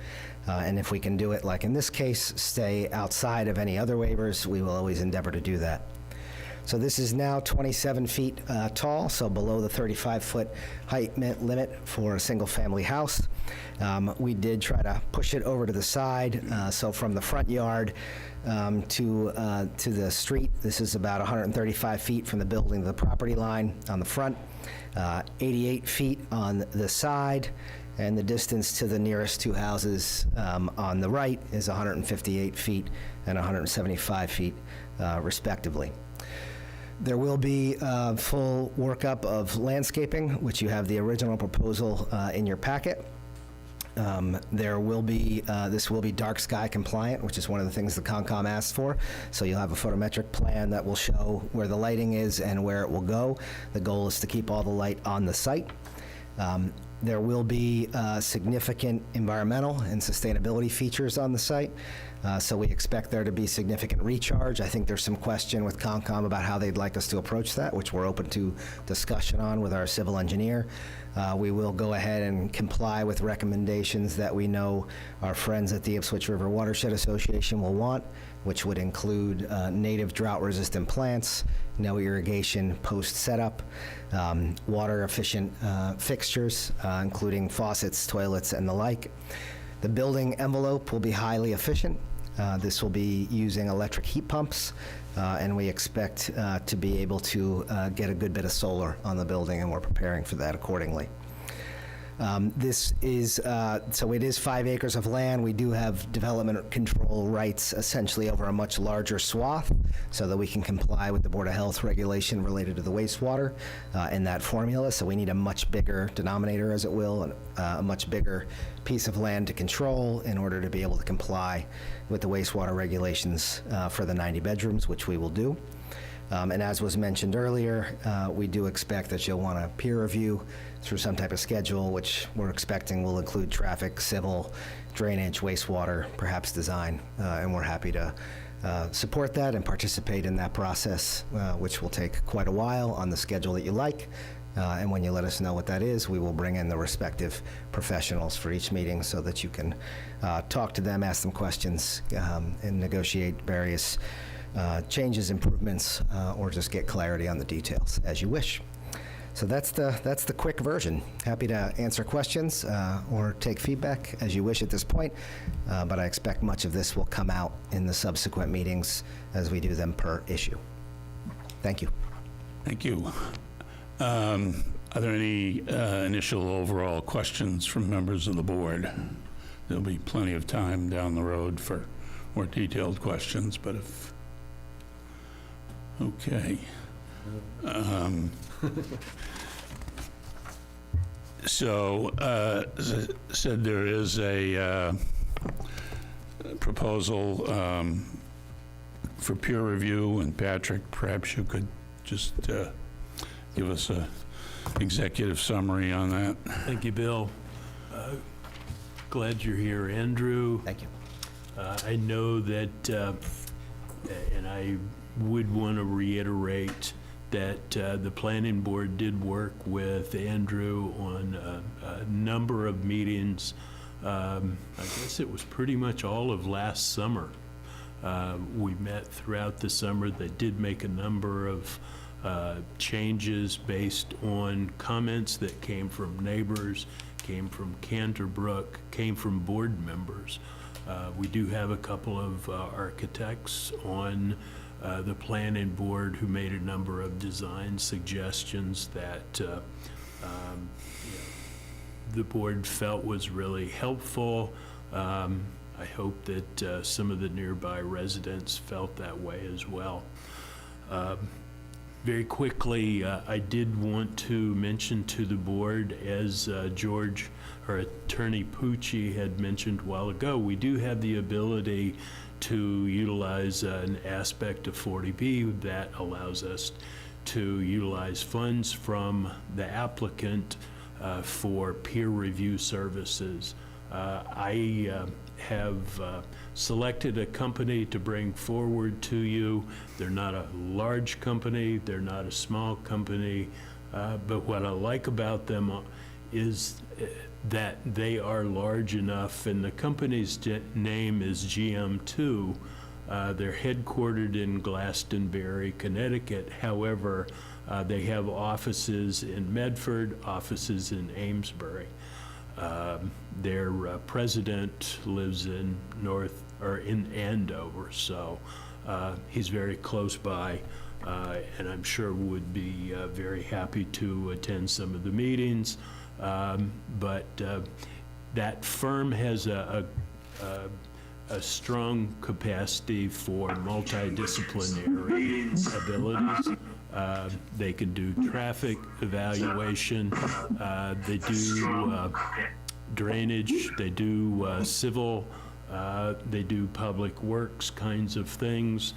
And if we can do it, like in this case, stay outside of any other waivers, we will always endeavor to do that. So this is now 27 feet tall, so below the 35-foot height limit for a single-family house. We did try to push it over to the side, so from the front yard to the street, this is about 135 feet from the building to the property line on the front, 88 feet on the side, and the distance to the nearest 2 houses on the right is 158 feet and 175 feet, respectively. There will be a full workup of landscaping, which you have the original proposal in your packet. There will be, this will be dark sky compliant, which is one of the things the Concom asked for. So you'll have a photometric plan that will show where the lighting is and where it will go. The goal is to keep all the light on the site. There will be significant environmental and sustainability features on the site. So we expect there to be significant recharge. I think there's some question with Concom about how they'd like us to approach that, which we're open to discussion on with our civil engineer. We will go ahead and comply with recommendations that we know our friends at the Ipswich River Watershed Association will want, which would include native drought-resistant plants, no irrigation post-setup, water-efficient fixtures, including faucets, toilets, and the like. The building envelope will be highly efficient. This will be using electric heat pumps, and we expect to be able to get a good bit of solar on the building, and we're preparing for that accordingly. This is, so it is 5 acres of land. We do have development control rights essentially over a much larger swath so that we can comply with the Board of Health regulation related to the wastewater in that formula. So we need a much bigger denominator, as it will, and a much bigger piece of land to control in order to be able to comply with the wastewater regulations for the 90 bedrooms, which we will do. And as was mentioned earlier, we do expect that you'll want to peer review through some type of schedule, which we're expecting will include traffic, civil, drainage, wastewater, perhaps design. And we're happy to support that and participate in that process, which will take quite a while on the schedule that you like. And when you let us know what that is, we will bring in the respective professionals for each meeting so that you can talk to them, ask them questions, and negotiate various changes, improvements, or just get clarity on the details as you wish. So that's the quick version. Happy to answer questions or take feedback as you wish at this point, but I expect much of this will come out in the subsequent meetings as we do them per issue. Thank you. Thank you. Are there any initial overall questions from members of the board? There'll be plenty of time down the road for more detailed questions, but if... Okay. So, said there is a proposal for peer review, and Patrick, perhaps you could just give us a executive summary on that. Thank you, Bill. Glad you're here, Andrew. Thank you. I know that, and I would want to reiterate that the planning board did work with Andrew on a number of meetings. I guess it was pretty much all of last summer. We met throughout the summer. They did make a number of changes based on comments that came from neighbors, came from Canterbrook, came from board members. We do have a couple of architects on the planning board who made a number of design suggestions that the board felt was really helpful. I hope that some of the nearby residents felt that way as well. Very quickly, I did want to mention to the board, as George, or Attorney Pucci had mentioned a while ago, we do have the ability to utilize an aspect of 40B that allows us to utilize funds from the applicant for peer review services. I have selected a company to bring forward to you. They're not a large company, they're not a small company, but what I like about them is that they are large enough, and the company's name is GM2. They're headquartered in Glastonbury, Connecticut. However, they have offices in Medford, offices in Amesbury. Their president lives in in Andover, so he's very close by, and I'm sure would be very happy to attend some of the meetings. But that firm has a strong capacity for multidisciplinary abilities. They can do traffic evaluation, they do drainage, they do civil, they do public works kinds of things,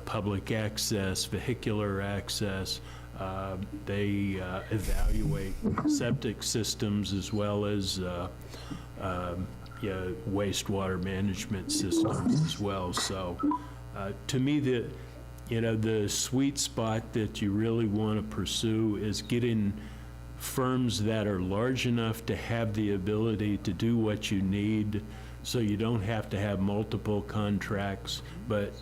public access, vehicular access. They evaluate septic systems as well as wastewater management systems as well. So to me, the sweet spot that you really want to pursue is getting firms that are large enough to have the ability to do what you need, so you don't have to have multiple contracts, but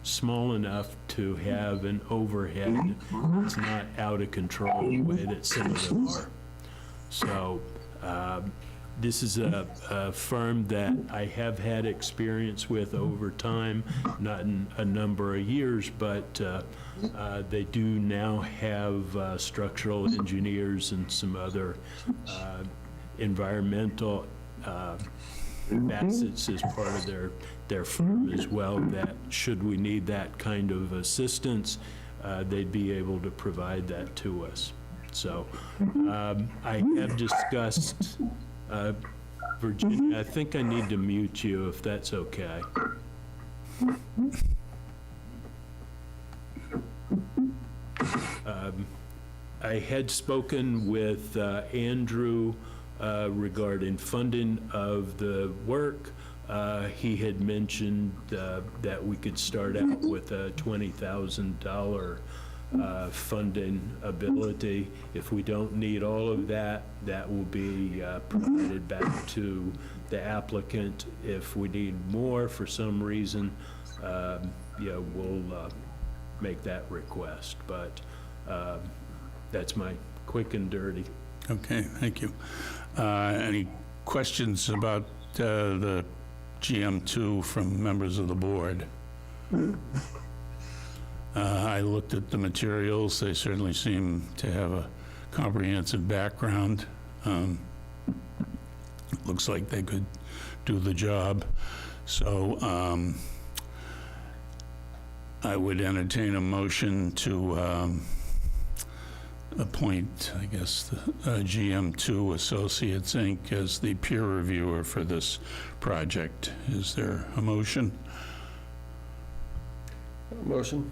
small enough to have an overhead that's not out of control the way that some of them are. So this is a firm that I have had experience with over time, not in a number of years, but they do now have structural engineers and some other environmental facets as part of their firm as well, that should we need that kind of assistance, they'd be able to provide that to us. So I have discussed, Virginia, I think I need to mute you if that's okay. I had spoken with Andrew regarding funding of the work. He had mentioned that we could start out with a $20,000 funding ability. If we don't need all of that, that will be provided back to the applicant. If we need more for some reason, we'll make that request. But that's my quick and dirty. Okay, thank you. Any questions about the GM2 from members of the board? I looked at the materials. They certainly seem to have a comprehensive background. Looks like they could do the job. So I would entertain a motion to appoint, I guess, the GM2 Associates, Inc. as the peer reviewer for this project. Is there a motion? Motion.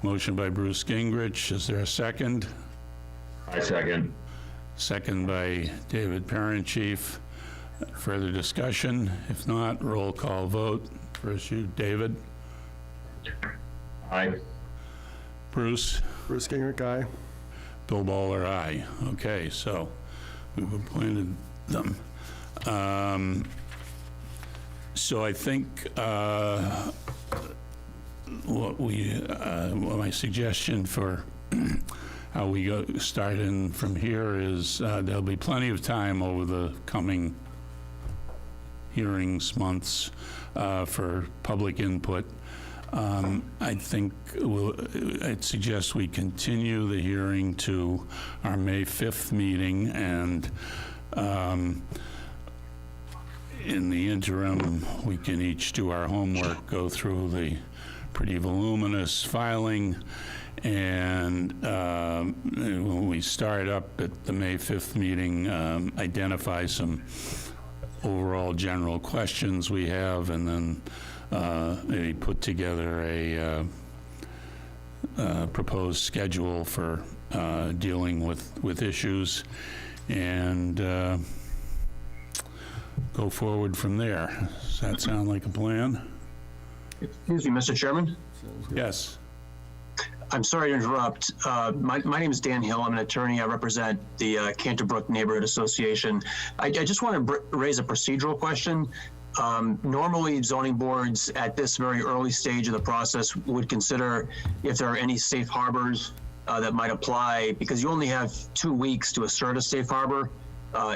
Motion by Bruce Gingrich. Is there a second? I second. Second by David Parentchief. Further discussion? If not, roll call vote. First you, David. Aye. Bruce. Bruce Gingrich, aye. Bill Bowler, aye. Okay, so we've appointed them. So I think my suggestion for how we go starting from here is there'll be plenty of time over the coming hearings, months, for public input. I think I'd suggest we continue the hearing to our May 5th meeting, and in the interim, we can each do our homework, go through the pretty voluminous filing, and when we start up at the May 5th meeting, identify some overall general questions we have, and then maybe put together a proposed schedule for dealing with issues, and go forward from there. Does that sound like a plan? Excuse me, Mr. Chairman? Yes. I'm sorry to interrupt. My name is Dan Hill. I'm an attorney. I represent the Canterbrook Neighborhood Association. I just want to raise a procedural question. Normally, zoning boards at this very early stage of the process would consider if there are any safe harbors that might apply, because you only have 2 weeks to assert a safe harbor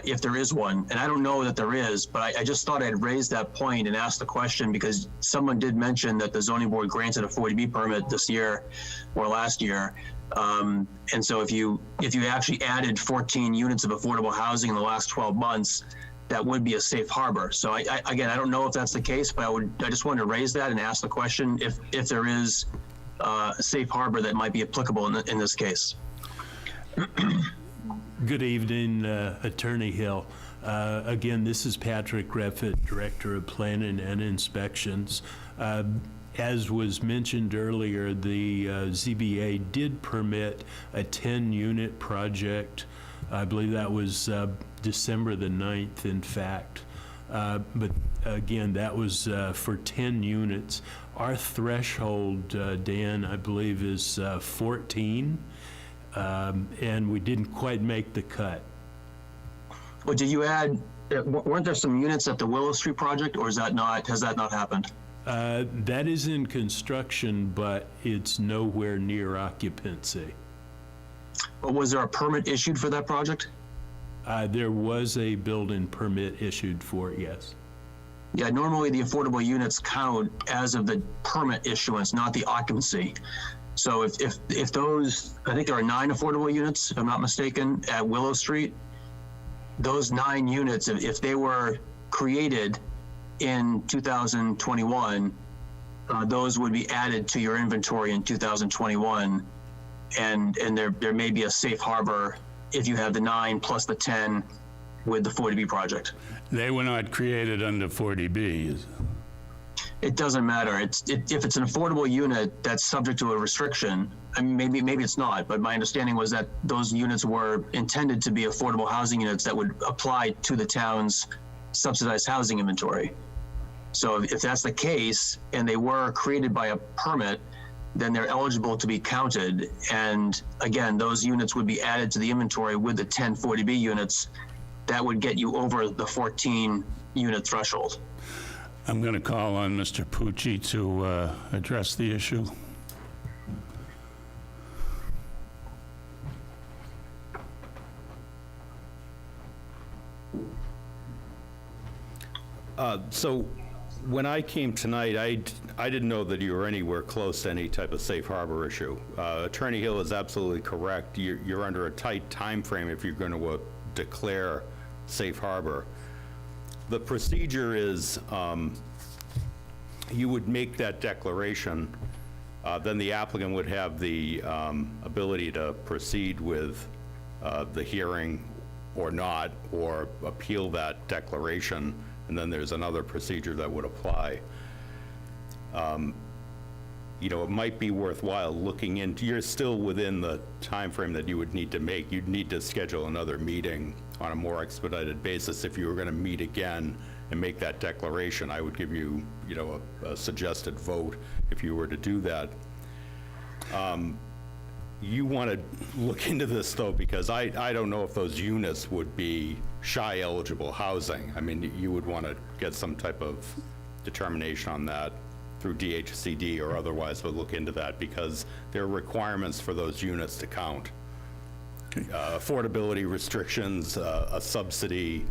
if there is one. And I don't know that there is, but I just thought I'd raise that point and ask the question, because someone did mention that the zoning board granted a 40B permit this year or last year. And so if you actually added 14 units of affordable housing in the last 12 months, that would be a safe harbor. So again, I don't know if that's the case, but I just wanted to raise that and ask the question if there is a safe harbor that might be applicable in this case. Good evening, Attorney Hill. Again, this is Patrick Greffett, Director of Planning and Inspections. As was mentioned earlier, the ZBA did permit a 10-unit project. I believe that was December the 9th, in fact. But again, that was for 10 units. Our threshold, Dan, I believe is 14. and we didn't quite make the cut. Well, did you add, weren't there some units at the Willow Street project, or has that not happened? That is in construction, but it's nowhere near occupancy. Or was there a permit issued for that project? There was a building permit issued for it, yes. Yeah, normally the affordable units count as of the permit issuance, not the occupancy. So if those, I think there are 9 affordable units, if I'm not mistaken, at Willow Street. Those 9 units, if they were created in 2021, those would be added to your inventory in 2021. And there may be a safe harbor if you have the 9 plus the 10 with the 40B project. They were not created under 40B. It doesn't matter. If it's an affordable unit that's subject to a restriction, I mean, maybe it's not, but my understanding was that those units were intended to be affordable housing units that would apply to the town's subsidized housing inventory. So if that's the case, and they were created by a permit, then they're eligible to be counted. And again, those units would be added to the inventory with the 10 40B units. That would get you over the 14 unit threshold. I'm going to call on Mr. Pucci to address the issue. So when I came tonight, I didn't know that you were anywhere close to any type of safe harbor issue. Attorney Hill is absolutely correct. You're under a tight time frame if you're going to declare safe harbor. The procedure is you would make that declaration, then the applicant would have the ability to proceed with the hearing or not, or appeal that declaration, and then there's another procedure that would apply. You know, it might be worthwhile looking into, you're still within the time frame that you would need to make. You'd need to schedule another meeting on a more expedited basis. If you were going to meet again and make that declaration, I would give you, you know, a suggested vote if you were to do that. You want to look into this, though, because I don't know if those units would be shy eligible housing. I mean, you would want to get some type of determination on that through DHCD or otherwise, but look into that, because there are requirements for those units to count. Affordability restrictions, a subsidy,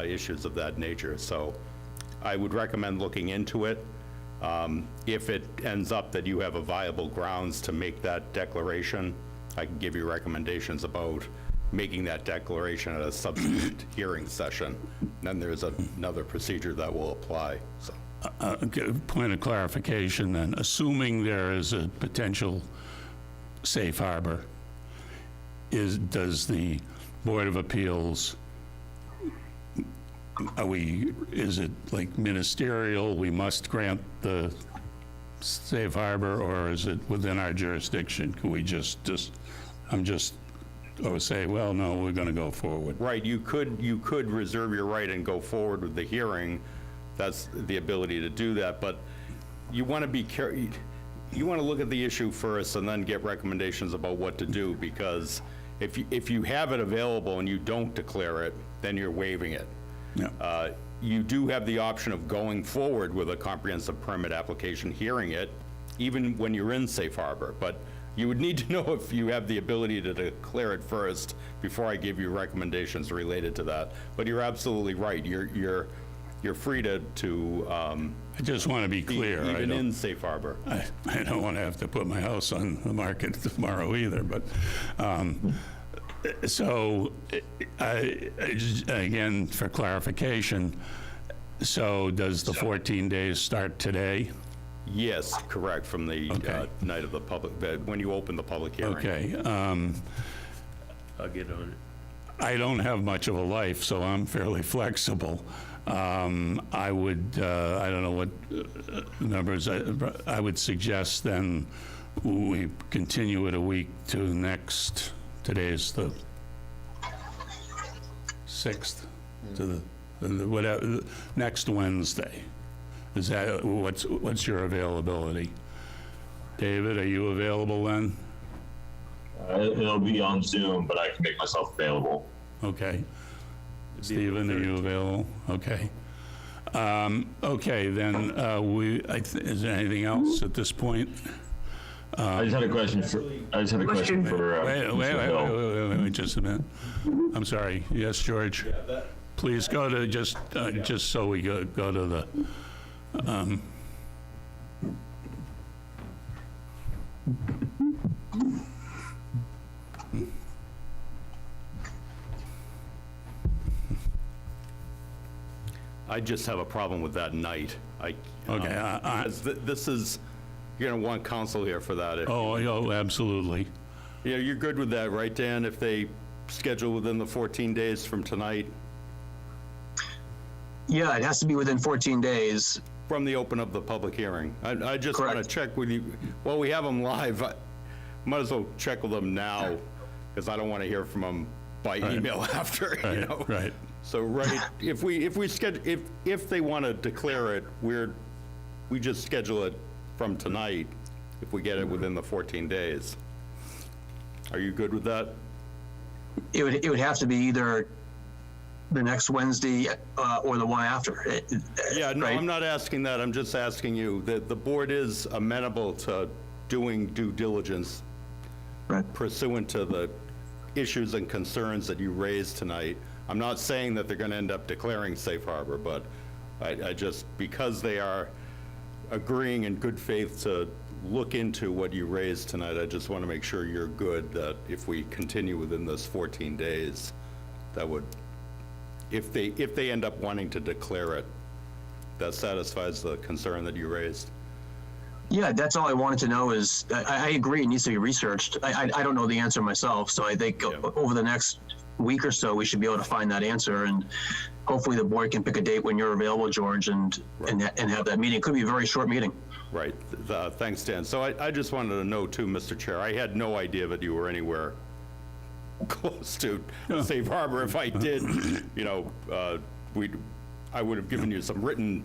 issues of that nature. So I would recommend looking into it. If it ends up that you have a viable grounds to make that declaration, I can give you recommendations about making that declaration at a subsequent hearing session. Then there's another procedure that will apply. So. Point of clarification then, assuming there is a potential safe harbor, does the Board of Appeals, is it like ministerial, we must grant the safe harbor, or is it within our jurisdiction? Can we or say, well, no, we're going to go forward? Right, you could reserve your right and go forward with the hearing. That's the ability to do that, but you want to be careful. You want to look at the issue first and then get recommendations about what to do, because if you have it available and you don't declare it, then you're waiving it. Yeah. You do have the option of going forward with a comprehensive permit application, hearing it, even when you're in safe harbor. But you would need to know if you have the ability to declare it first before I give you recommendations related to that. But you're absolutely right. You're free to I just want to be clear. Even in safe harbor. I don't want to have to put my house on the market tomorrow either, but so again, for clarification, so does the 14 days start today? Yes, correct, from the night of the public, when you open the public hearing. Okay. I'll get on it. I don't have much of a life, so I'm fairly flexible. I would, I don't know what numbers, I would suggest then we continue it a week to next, today's the 6th, to the whatever, next Wednesday. Is that, what's your availability? David, are you available then? It'll be on Zoom, but I can make myself available. Okay. Stephen, are you available? Okay. Okay, then, is there anything else at this point? I just had a question for, Wait, just a minute. I'm sorry. Yes, George? Please go to, just so we go to the, I just have a problem with that night. okay, This is, you're going to want counsel here for that. oh, absolutely. Yeah, you're good with that, right, Dan? If they schedule within the 14 days from tonight, Yeah, it has to be within 14 days. from the open of the public hearing. I just want to Correct. check with you. Well, we have them live. Might as well check with them now, because I don't want to hear from them by email after, you know? Right. So, right, if we schedule, if they want to declare it, we just schedule it from tonight, if we get it within the 14 days. Are you good with that? It would have to be either the next Wednesday or the one after. Yeah, no, right? I'm not asking that, I'm just asking you, that the board is amenable to doing due diligence Right. pursuant to the issues and concerns that you raised tonight. I'm not saying that they're gonna end up declaring safe harbor, but I just, because they are agreeing in good faith to look into what you raised tonight, I just want to make sure you're good, that if we continue within this 14 days, that would, if they end up wanting to declare it, that satisfies the concern that you raised. Yeah, that's all I wanted to know is, I agree, it needs to be researched. I don't know the answer myself, so I think over the next week or so, we should be able to find that answer, and hopefully the board can pick a date when you're available, George, and have that meeting. It could be a very short meeting. Right. Thanks, Dan. So I just wanted to know too, Mr. Chair, I had no idea that you were anywhere close to safe harbor. If I did, you know, I would have given you some written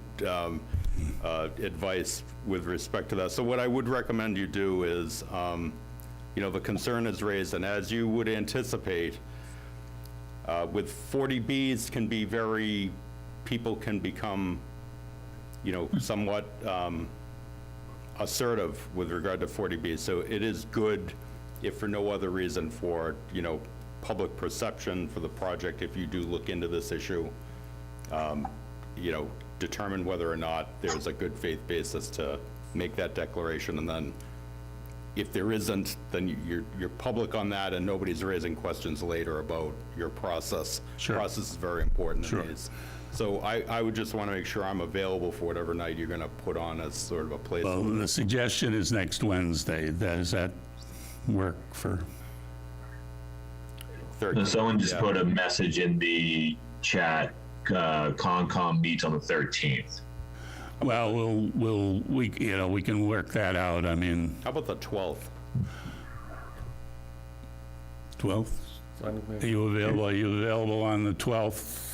advice with respect to that. So what I would recommend you do is, you know, the concern is raised, and as you would anticipate, with 40Bs can be very, people can become, you know, somewhat assertive with regard to 40Bs. So it is good, if for no other reason, for, you know, public perception for the project, if you do look into this issue, you know, determine whether or not there's a good faith basis to make that declaration, and then if there isn't, then you're public on that, and nobody's raising questions later about your process. Sure. Process is very important Sure. in these. So I would just want to make sure I'm available for whatever night you're going to put on as sort of a Well, placeholder. the suggestion is next Wednesday. Does that work for? So someone just Yeah. put a message in the chat, Concom meets on the 13th. Well, we can work that out. I mean, How about the 12th? 12th? Fine with me. Are you available? Are you available on the 12th?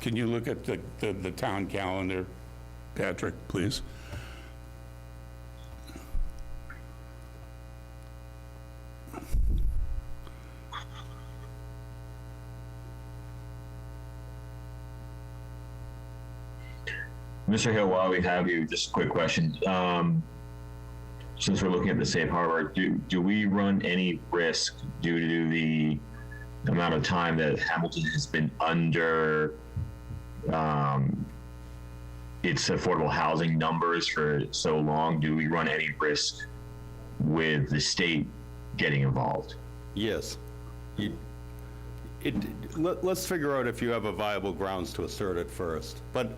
Can you look at the town calendar, Patrick, please? Mr. Hill, while we have you, just a quick question. Since we're looking at the safe harbor, do we run any risk due to the amount of time that Hamilton has been under its affordable housing numbers for so long? Do we run any risk with the state getting involved? Yes. Let's figure out if you have a viable grounds to assert it first. But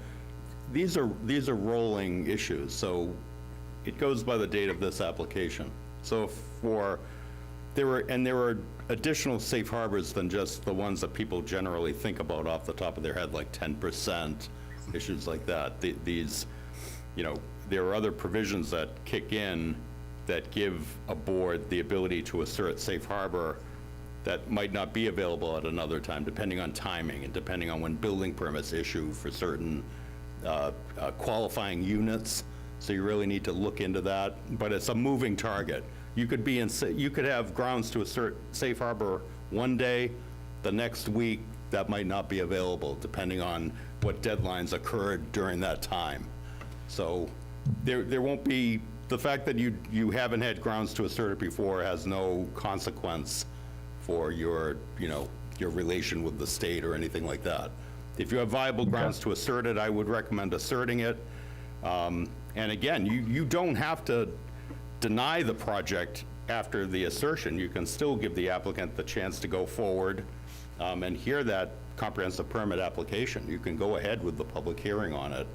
these are rolling issues, so it goes by the date of this application. So there are additional safe harbors than just the ones that people generally think about off the top of their head, like 10%, issues like that. These, you know, there are other provisions that kick in that give a board the ability to assert safe harbor that might not be available at another time, depending on timing and depending on when building permits issue for certain qualifying units. So you really need to look into that, but it's a moving target. You could be in, you could have grounds to assert safe harbor one day, the next week, that might not be available, depending on what deadlines occurred during that time. So there won't be, the fact that you haven't had grounds to assert it before has no consequence for your, your relation with the state or anything like that. If you have viable grounds to assert it, I would recommend asserting it. And again, you don't have to deny the project after the assertion. You can still give the applicant the chance to go forward and hear that comprehensive permit application. You can go ahead with the public hearing on it,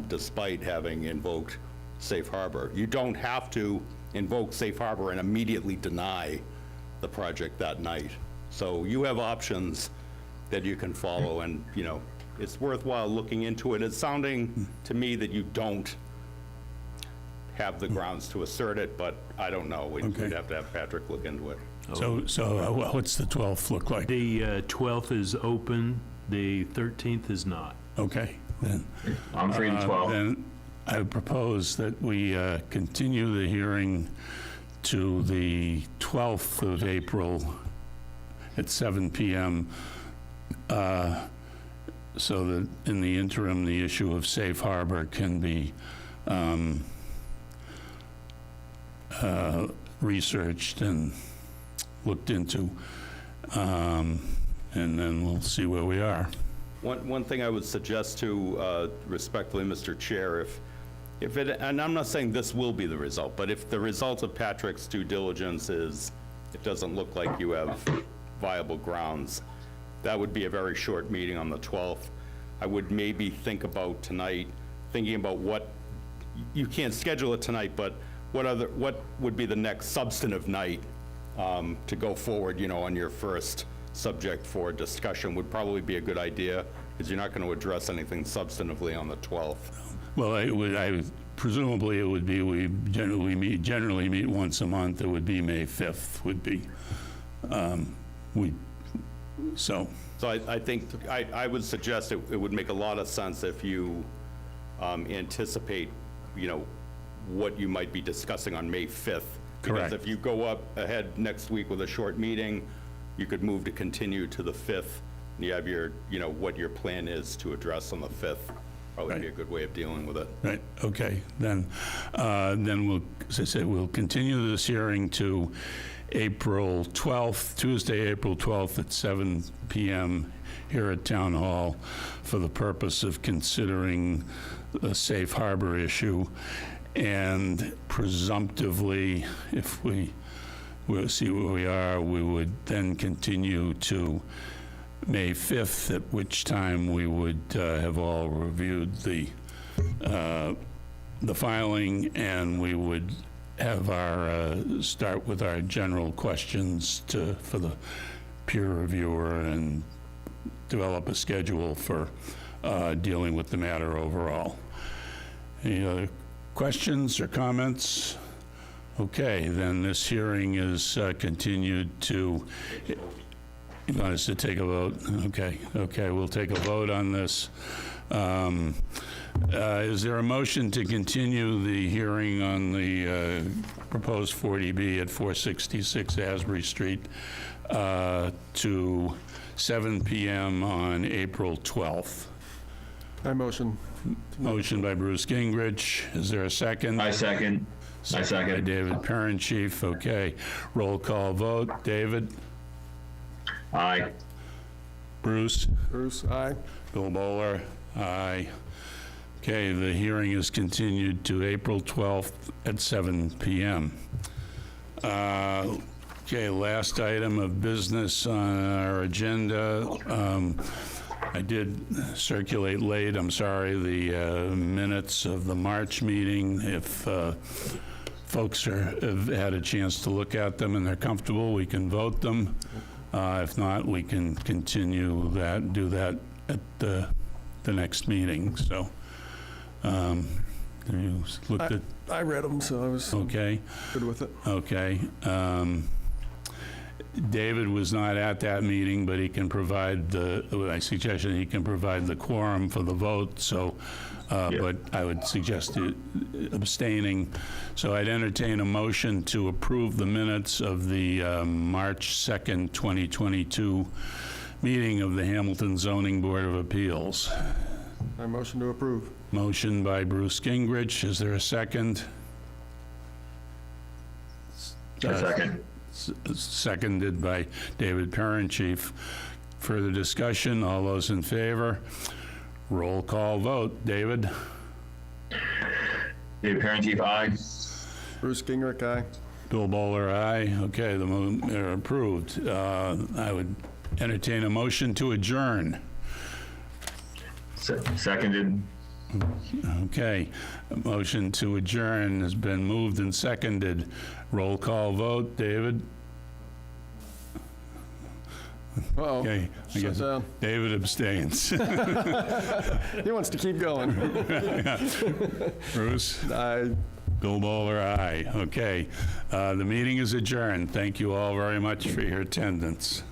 despite having invoked safe harbor. You don't have to invoke safe harbor and immediately deny the project that night. So you have options that you can follow, and it's worthwhile looking into it. It's sounding to me that you don't have the grounds to assert it, but I don't know. We'd have to have Patrick look into it. So what's the 12th look like? The 12th is open, the 13th is not. Okay, then. I'm free the 12th. Then I propose that we continue the hearing to the 12th of April at 7 p.m. So that in the interim, the issue of safe harbor can be researched and looked into, and then we'll see where we are. One thing I would suggest to, respectfully, Mr. Chair, if it, and I'm not saying this will be the result, but if the result of Patrick's due diligence is it doesn't look like you have viable grounds, that would be a very short meeting on the 12th. I would maybe think about tonight, thinking about what, you can't schedule it tonight, but what would be the next substantive night to go forward, on your first subject for discussion would probably be a good idea, because you're not going to address anything substantively on the 12th. Well, presumably it would be, we generally meet once a month. It would be May 5th would be, So I think, I would suggest it would make a lot of sense if you anticipate, what you might be discussing on May 5th. Correct. Because if you go up ahead next week with a short meeting, you could move to continue to the 5th, and you have your, what your plan is to address on the 5th. Probably be a good way of dealing with it. Right, okay. Then we'll, as I said, we'll continue this hearing to April 12th, Tuesday, April 12th at 7 p.m. here at Town Hall for the purpose of considering the safe harbor issue. And presumptively, if we'll see where we are, we would then continue to May 5th, at which time we would have all reviewed the filing, and we would have our start with our general questions for the peer reviewer and develop a schedule for dealing with the matter overall. Any other questions or comments? Okay, then this hearing is continued to, you want us to take a vote? Okay, we'll take a vote on this. Is there a motion to continue the hearing on the proposed 40B at 466 Asbury Street to 7 p.m. on April 12th? I motion. Motion by Bruce Gingrich. Is there a second? I second. By David Parentchief. Okay. Roll call vote. David? Aye. Bruce? Bruce, aye. Bill Bowler? Aye. Okay, the hearing is continued to April 12th at 7 p.m. Okay, last item of business on our agenda. I did circulate late, I'm sorry, the minutes of the March meeting. If folks have had a chance to look at them and they're comfortable, we can vote them. If not, we can continue that, do that at the next meeting. So, you looked at? I read them, so I was okay. Good with it. Okay. David was not at that meeting, but he can provide I suggested he can provide the quorum for the vote. So but I would suggest abstaining. So I'd entertain a motion to approve the minutes of the March 2nd, 2022 meeting of the Hamilton Zoning Board of Appeals. I motion to approve. Motion by Bruce Gingrich. Is there a second? A second. Seconded by David Perrin-Chief. Further discussion? All those in favor? Roll call vote. David? David Perrin-Chief, aye. Bruce Gingrich, aye. Bill Bowler, aye. Okay, they're approved. I would entertain a motion to adjourn. Seconded. Okay, a motion to adjourn has been moved and seconded. Roll call vote. David? Uh-oh. Okay, I Shut guess down. David abstains. He wants to keep going. Bruce? I Bill Bowler, aye. Okay, the meeting is adjourned. Thank you all very much for your attendance.